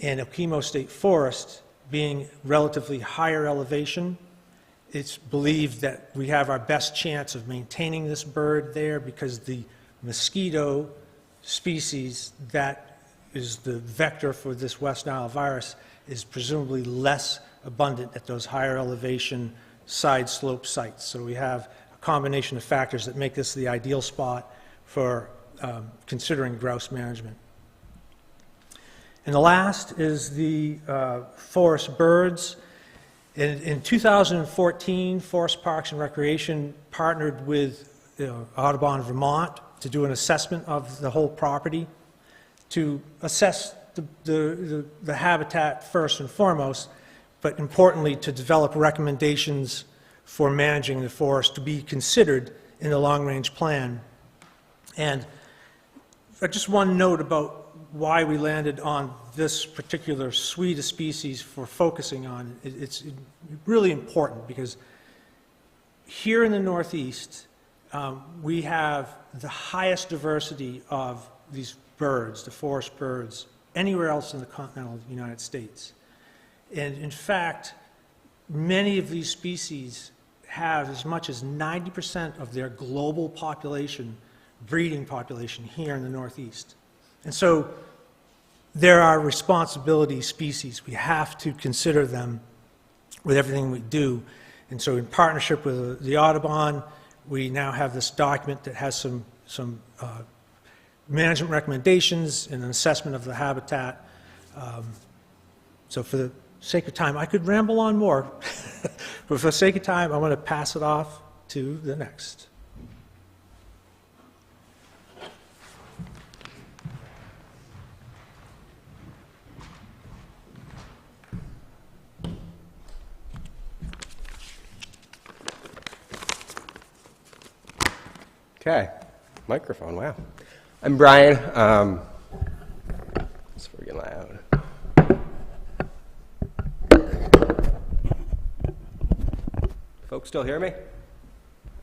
And Okemo State Forest, being relatively higher elevation, it's believed that we have our best chance of maintaining this bird there, because the mosquito species that is the vector for this West Nile virus is presumably less abundant at those higher elevation side slope sites. So we have a combination of factors that make this the ideal spot for considering grouse management. And the last is the forest birds. In 2014, Forest Parks and Recreation partnered with Audubon, Vermont, to do an assessment of the whole property, to assess the habitat first and foremost, but importantly to develop recommendations for managing the forest to be considered in the long-range plan. And just one note about why we landed on this particular suite of species for focusing on. It's really important because here in the Northeast, we have the highest diversity of these birds, the forest birds, anywhere else in the continental United States. And in fact, many of these species have as much as 90% of their global population, breeding population, here in the Northeast. And so there are responsibility species. We have to consider them with everything we do. And so in partnership with the Audubon, we now have this document that has some management recommendations and an assessment of the habitat. So for the sake of time, I could ramble on more, but for the sake of time, I want to pass it off to the next. Okay, microphone, wow. I'm Brian. It's freaking loud. Folks still hear me?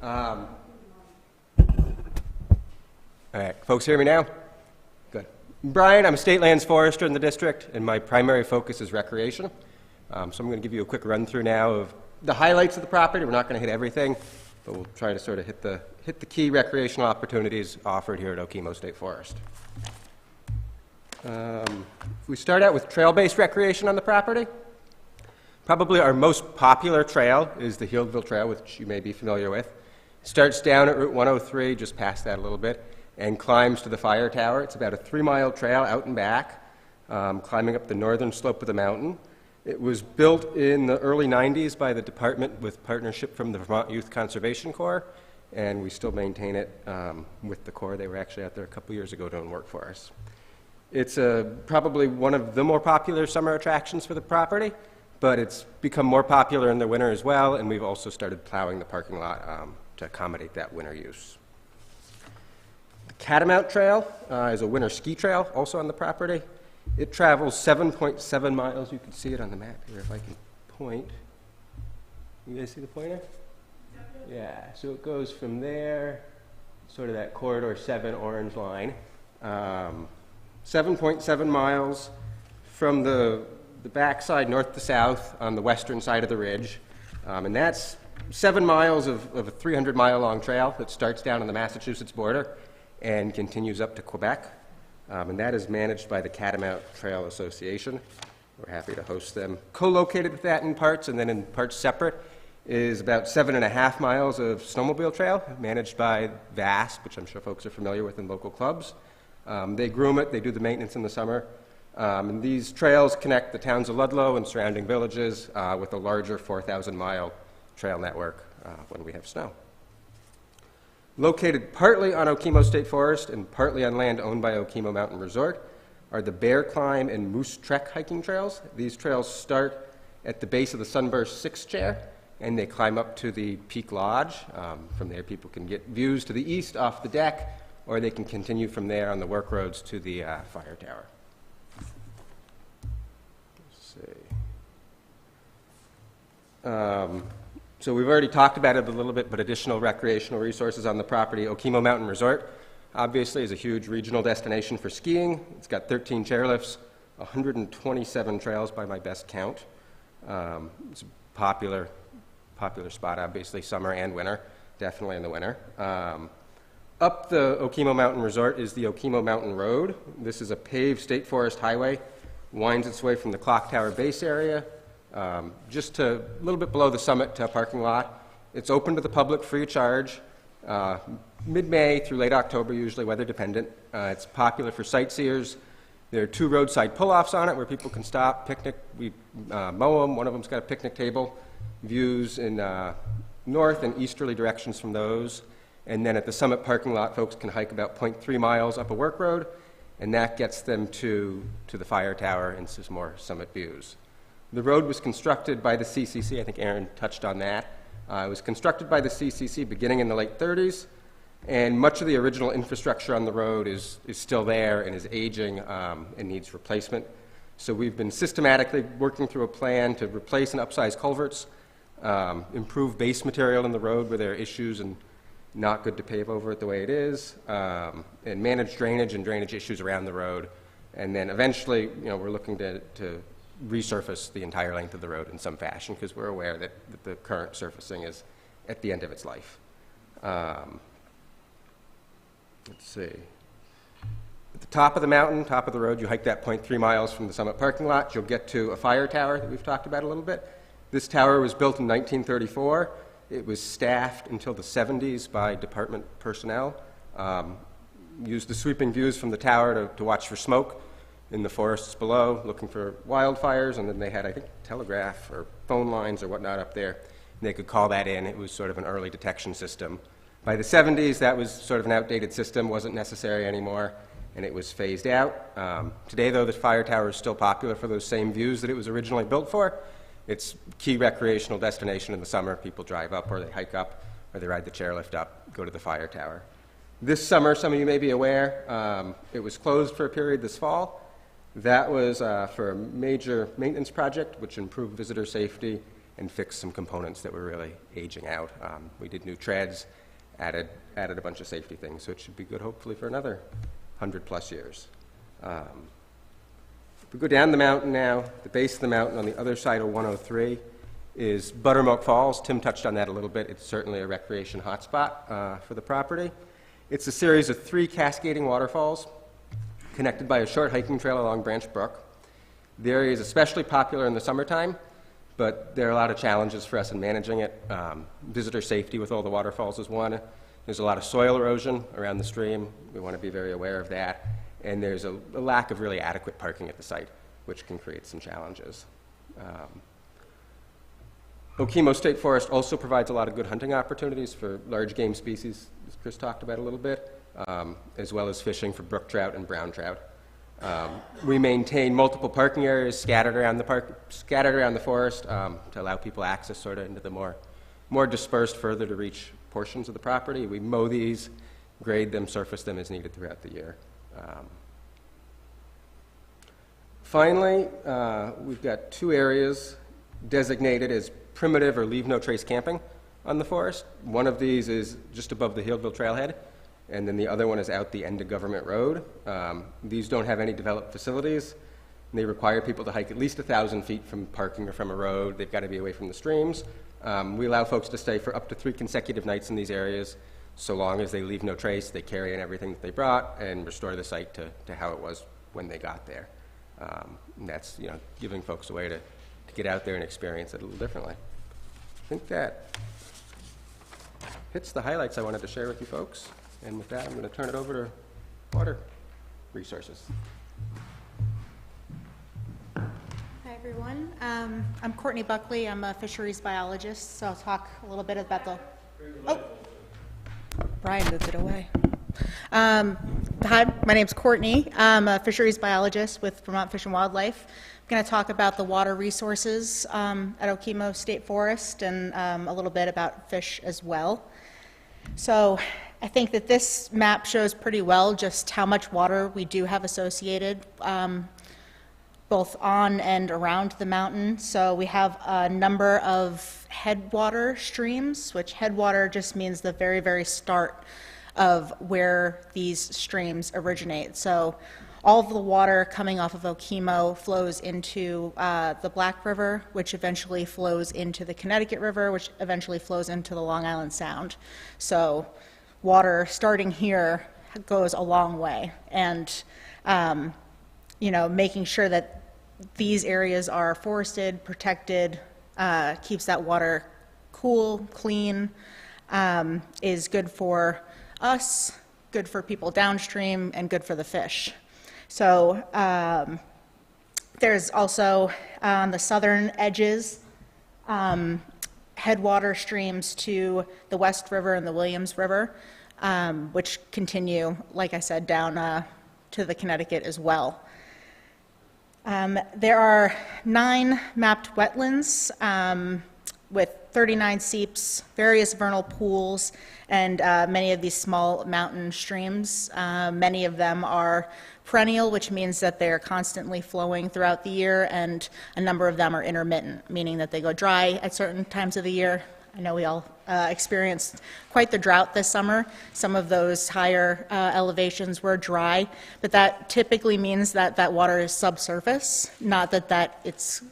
All right, folks hear me now? Good. I'm Brian, I'm a state lands forester in the district, and my primary focus is recreation. So I'm going to give you a quick run through now of the highlights of the property. We're not going to hit everything, but we'll try to sort of hit the key recreational opportunities offered here at Okemo State Forest. We start out with trail-based recreation on the property. Probably our most popular trail is the Healdville Trail, which you may be familiar with. It starts down at Route 103, just past that a little bit, and climbs to the fire tower. It's about a 3-mile trail out and back, climbing up the northern slope of the mountain. It was built in the early 90s by the department with partnership from the Vermont Youth Conservation Corps, and we still maintain it with the Corps. They were actually out there a couple years ago doing work for us. It's probably one of the more popular summer attractions for the property, but it's become more popular in the winter as well, and we've also started plowing the parking lot to accommodate that winter use. The Catamount Trail is a winter ski trail also on the property. It travels 7.7 miles. You can see it on the map here if I can point. You guys see the pointer? Yeah, so it goes from there, sort of that corridor 7 orange line. 7.7 miles from the backside north to south on the western side of the ridge. And that's 7 miles of a 300-mile-long trail that starts down on the Massachusetts border and continues up to Quebec. And that is managed by the Catamount Trail Association. We're happy to host them. Co-located with that in parts, and then in parts separate, is about 7.5 miles of snowmobile trail managed by VASP, which I'm sure folks are familiar with in local clubs. They groom it, they do the maintenance in the summer. And these trails connect the towns of Ludlow and surrounding villages with a larger 4,000-mile trail network when we have snow. Located partly on Okemo State Forest and partly on land owned by Okemo Mountain Resort are the Bear Climb and Moose Trek hiking trails. These trails start at the base of the Sunburst 6 Chair, and they climb up to the Peak Lodge. From there, people can get views to the east off the deck, or they can continue from there on the work roads to the fire tower. Let's see. So we've already talked about it a little bit, but additional recreational resources on the property. Okemo Mountain Resort, obviously, is a huge regional destination for skiing. It's got 13 chairlifts, 127 trails by my best count. It's a popular spot, obviously, summer and winter, definitely in the winter. Up the Okemo Mountain Resort is the Okemo Mountain Road. This is a paved state forest highway, winds its way from the Clock Tower base area just a little bit below the summit to a parking lot. It's open to the public free of charge, mid-May through late October, usually weather dependent. It's popular for sightseers. There are 2 roadside pull-offs on it where people can stop, picnic. We mow them. One of them's got a picnic table. Views in north and easterly directions from those. And then at the summit parking lot, folks can hike about 0.3 miles up a work road, and that gets them to the fire tower and some more summit views. The road was constructed by the CCC. I think Aaron touched on that. It was constructed by the CCC beginning in the late 30s, and much of the original infrastructure on the road is still there and is aging and needs replacement. So we've been systematically working through a plan to replace and upsize culverts, improve base material in the road where there are issues and not good to pave over it the way it is, and manage drainage and drainage issues around the road. And then eventually, we're looking to resurface the entire length of the road in some fashion because we're aware that the current surfacing is at the end of its life. Let's see. At the top of the mountain, top of the road, you hike that 0.3 miles from the summit parking lot. You'll get to a fire tower that we've talked about a little bit. This tower was built in 1934. It was staffed until the 70s by department personnel. Used the sweeping views from the tower to watch for smoke in the forests below, looking for wildfires, and then they had, I think, telegraph or phone lines or whatnot up there. And they could call that in. It was sort of an early detection system. By the 70s, that was sort of an outdated system, wasn't necessary anymore, and it was phased out. Today, though, the fire tower is still popular for those same views that it was originally built for. It's a key recreational destination in the summer. People drive up, or they hike up, or they ride the chairlift up, go to the fire tower. This summer, some of you may be aware, it was closed for a period this fall. That was for a major maintenance project, which improved visitor safety and fixed some components that were really aging out. We did new treads, added a bunch of safety things, so it should be good, hopefully, for another 100+ years. If we go down the mountain now, the base of the mountain on the other side of 103 is Buttermilk Falls. Tim touched on that a little bit. It's certainly a recreation hotspot for the property. It's a series of 3 cascading waterfalls connected by a short hiking trail along Branch Brook. The area is especially popular in the summertime, but there are a lot of challenges for us in managing it. Visitor safety with all the waterfalls is one. There's a lot of soil erosion around the stream. We want to be very aware of that. And there's a lack of really adequate parking at the site, which can create some challenges. Okemo State Forest also provides a lot of good hunting opportunities for large game species, as Chris talked about a little bit, as well as fishing for brook trout and brown trout. We maintain multiple parking areas scattered around the forest to allow people access sort of into the more dispersed, further to reach portions of the property. We mow these, grade them, surface them as needed throughout the year. Finally, we've got 2 areas designated as primitive or leave no trace camping on the forest. One of these is just above the Healdville Trailhead, and then the other one is out the end of Government Road. These don't have any developed facilities, and they require people to hike at least 1,000 feet from parking or from a road. They've got to be away from the streams. We allow folks to stay for up to 3 consecutive nights in these areas, so long as they leave no trace, they carry in everything that they brought, and restore the site to how it was when they got there. And that's, giving folks a way to get out there and experience it a little differently. I think that hits the highlights I wanted to share with you folks. And with that, I'm going to turn it over to Water Resources. Hi, everyone. I'm Courtney Buckley. I'm a fisheries biologist, so I'll talk a little bit about the... Oh, Brian moved it away. Hi, my name's Courtney. I'm a fisheries biologist with Vermont Fish and Wildlife. I'm going to talk about the water resources at Okemo State Forest and a little bit about fish as well. So I think that this map shows pretty well just how much water we do have associated both on and around the mountain. So we have a number of headwater streams, which headwater just means the very, very start of where these streams originate. So all of the water coming off of Okemo flows into the Black River, which eventually flows into the Connecticut River, which eventually flows into the Long Island Sound. So water starting here goes a long way. And, making sure that these areas are forested, protected, keeps that water cool, clean, is good for us, good for people downstream, and good for the fish. So there's also on the southern edges headwater streams to the West River and the Williams River, which continue, like I said, down to the Connecticut as well. There are 9 mapped wetlands with 39 seeps, various vernal pools, and many of these small mountain streams. Many of them are perennial, which means that they're constantly flowing throughout the year, and a number of them are intermittent, meaning that they go dry at certain times of the year. I know we all experienced quite the drought this summer. Some of those higher elevations were dry, but that typically means that that water is subsurface, not that it's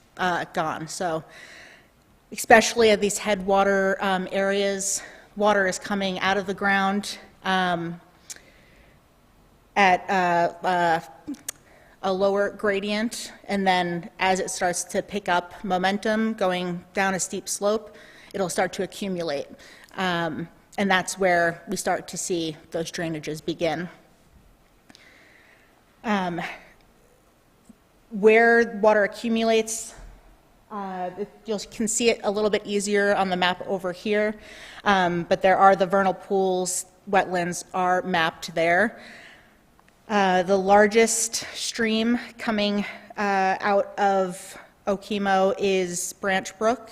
gone. So especially at these headwater areas, water is coming out of the ground at a lower gradient, and then as it starts to pick up momentum going down a steep slope, it'll start to accumulate. And that's where we start to see those drainages begin. Where water accumulates, you can see it a little bit easier on the map over here, but there are the vernal pools, wetlands are mapped there. The largest stream coming out of Okemo is Branch Brook,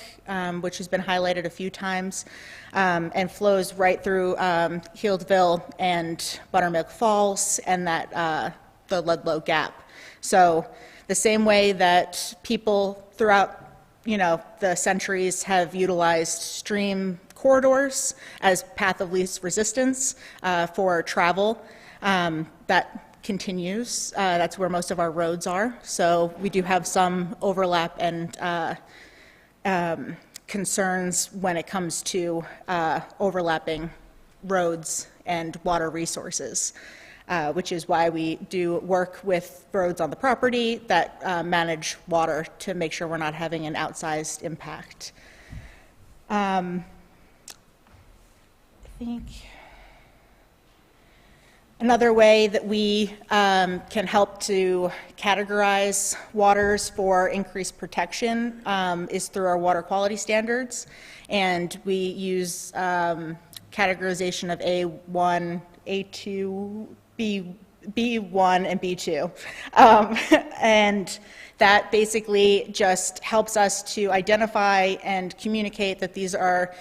which has been highlighted a few times, and flows right through Healdville and Buttermilk Falls and that the Ludlow Gap. So the same way that people throughout the centuries have utilized stream corridors as path of least resistance for travel, that continues. That's where most of our roads are. So we do have some overlap and concerns when it comes to overlapping roads and water resources, which is why we do work with roads on the property that manage water to make sure we're not having an outsized impact. I think another way that we can help to categorize waters for increased protection is through our water quality standards. And we use categorization of A1, A2, B1 and B2. And that basically just helps us to identify and communicate that these are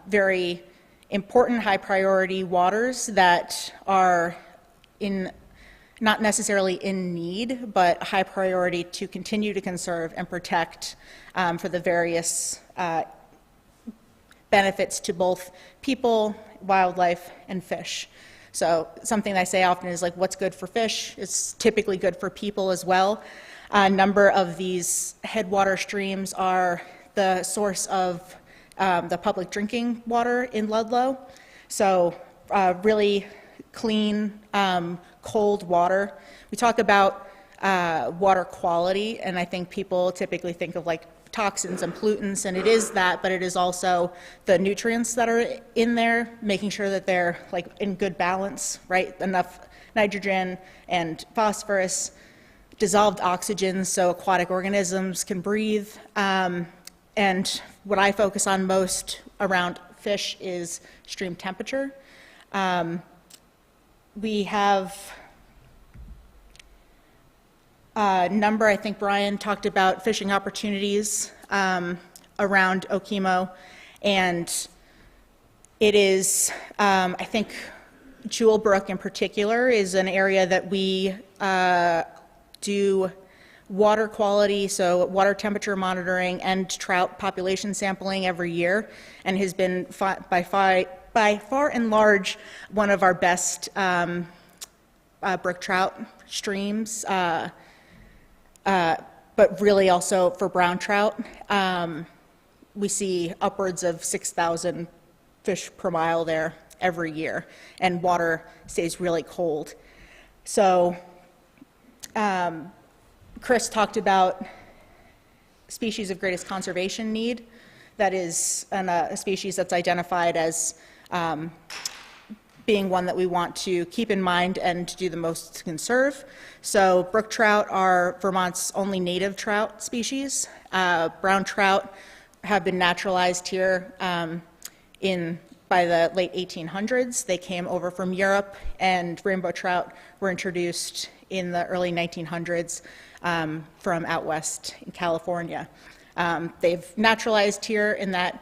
very important high priority waters that are not necessarily in need, but high priority to continue to conserve and protect for the various benefits to both people, wildlife, and fish. So something that I say often is like, what's good for fish is typically good for people as well. A number of these headwater streams are the source of the public drinking water in Ludlow. So really clean, cold water. We talk about water quality, and I think people typically think of like toxins and pollutants, and it is that, but it is also the nutrients that are in there, making sure that they're like in good balance, right? Enough nitrogen and phosphorus, dissolved oxygen so aquatic organisms can breathe. And what I focus on most around fish is stream temperature. We have a number, I think Brian talked about fishing opportunities around Okemo, and it is, I think Jewel Brook in particular is an area that we do water quality, so water temperature monitoring and trout population sampling every year, and has been by far and large one of our best brook trout streams, but really also for brown trout. We see upwards of 6,000 fish per mile there every year, and water stays really cold. So Chris talked about species of greatest conservation need. That is a species that's identified as being one that we want to keep in mind and to do the most to conserve. So brook trout are Vermont's only native trout species. Brown trout have been naturalized here by the late 1800s. They came over from Europe, and rainbow trout were introduced in the early 1900s from out west in California. They've naturalized here in that,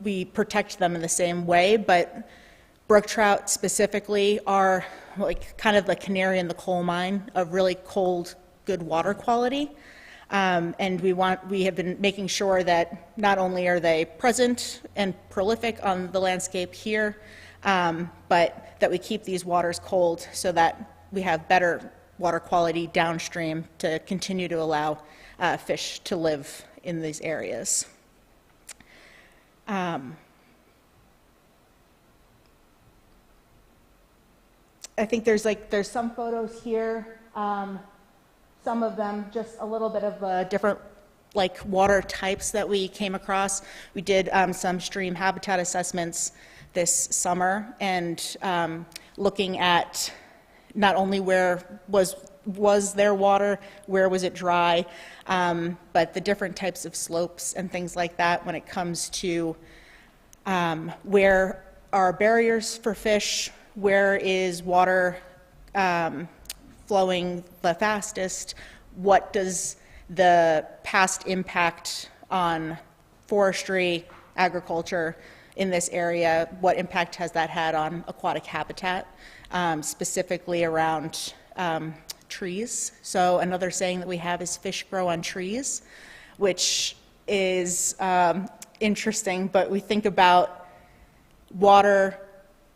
we protect them in the same way, but brook trout specifically are like kind of the canary in the coal mine of really cold, good water quality. And we have been making sure that not only are they present and prolific on the landscape here, but that we keep these waters cold so that we have better water quality downstream to continue to allow fish to live in these areas. I think there's some photos here. Some of them just a little bit of different water types that we came across. We did some stream habitat assessments this summer, and looking at not only where was there water, where was it dry, but the different types of slopes and things like that when it comes to where are barriers for fish, where is water flowing the fastest, what does the past impact on forestry, agriculture in this area, what impact has that had on aquatic habitat, specifically around trees. So another saying that we have is fish grow on trees, which is interesting, but we think about water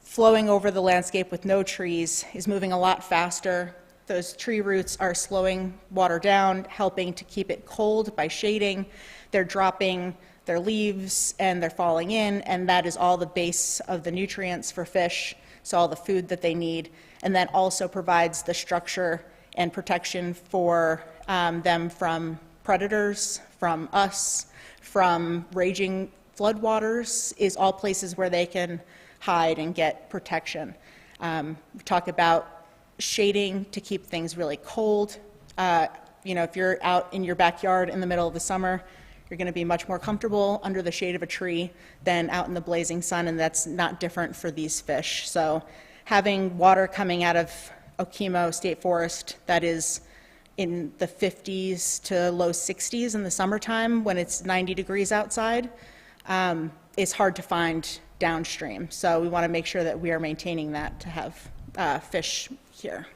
flowing over the landscape with no trees is moving a lot faster. Those tree roots are slowing water down, helping to keep it cold by shading. They're dropping their leaves and they're falling in, and that is all the base of the nutrients for fish, so all the food that they need, and that also provides the structure and protection for them from predators, from us, from raging floodwaters, is all places where they can hide and get protection. We talk about shading to keep things really cold. If you're out in your backyard in the middle of the summer, You're going to be much more comfortable under the shade of a tree than out in the blazing sun, and that's not different for these fish. So having water coming out of Okemo State Forest that is in the 50s to low 60s in the summertime when it's 90 degrees outside is hard to find downstream. So we want to make sure that we are maintaining that to have fish here.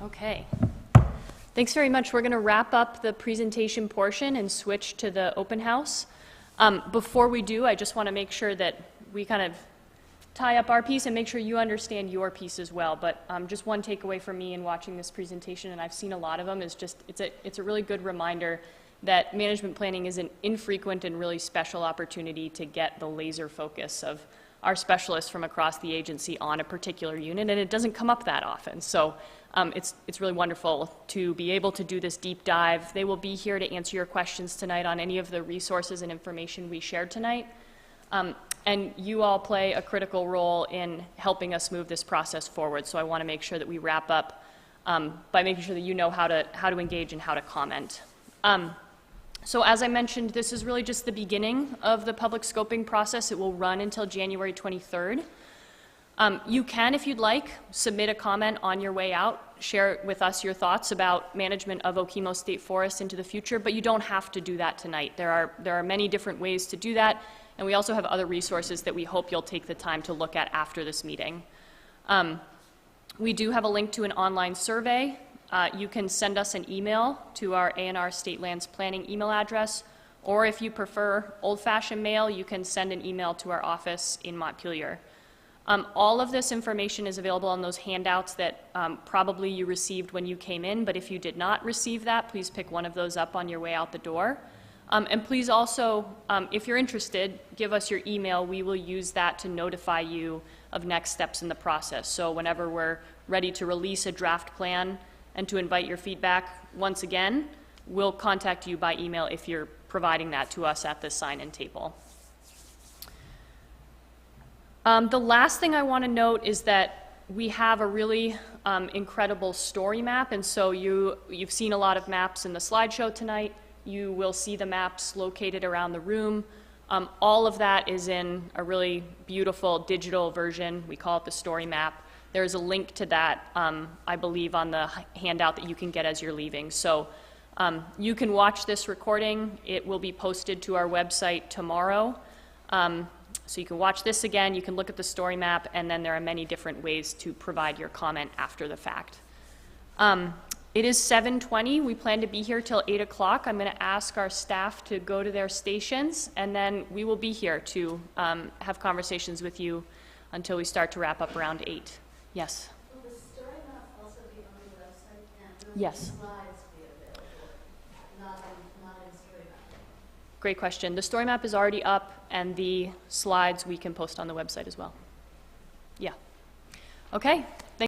Okay. Thanks very much. We're going to wrap up the presentation portion and switch to the open house. Before we do, I just want to make sure that we kind of tie up our piece and make sure you understand your piece as well. But just one takeaway for me in watching this presentation, and I've seen a lot of them, is just it's a really good reminder that management planning is an infrequent and really special opportunity to get the laser focus of our specialists from across the agency on a particular unit, and it doesn't come up that often. So it's really wonderful to be able to do this deep dive. They will be here to answer your questions tonight on any of the resources and information we shared tonight. And you all play a critical role in helping us move this process forward. So I want to make sure that we wrap up by making sure that you know how to engage and how to comment. So as I mentioned, this is really just the beginning of the public scoping process. It will run until January 23rd. You can, if you'd like, submit a comment on your way out, share with us your thoughts about management of Okemo State Forest into the future, but you don't have to do that tonight. There are many different ways to do that, and we also have other resources that we hope you'll take the time to look at after this meeting. We do have a link to an online survey. You can send us an email to our A&R State Lands Planning email address, or if you prefer old-fashioned mail, you can send an email to our office in Montpelier. All of this information is available on those handouts that probably you received when you came in, but if you did not receive that, please pick one of those up on your way out the door. And please also, if you're interested, give us your email. We will use that to notify you of next steps in the process. So whenever we're ready to release a draft plan and to invite your feedback once again, we'll contact you by email if you're providing that to us at the sign-in table. The last thing I want to note is that we have a really incredible story map, and so you've seen a lot of maps in the slideshow tonight. You will see the maps located around the room. All of that is in a really beautiful digital version. We call it the story map. There's a link to that, I believe, on the handout that you can get as you're leaving. So you can watch this recording. It will be posted to our website tomorrow. So you can watch this again, you can look at the story map, and then there are many different ways to provide your comment after the fact. It is 7:20. We plan to be here till 8 o'clock. I'm going to ask our staff to go to their stations, and then we will be here to have conversations with you until we start to wrap up around 8. Yes? Will the story map also be on the website, and will Yes. the slides be available? Not in story map. Great question. The story map is already up, and the slides we can post on the website as well. Yeah. Okay.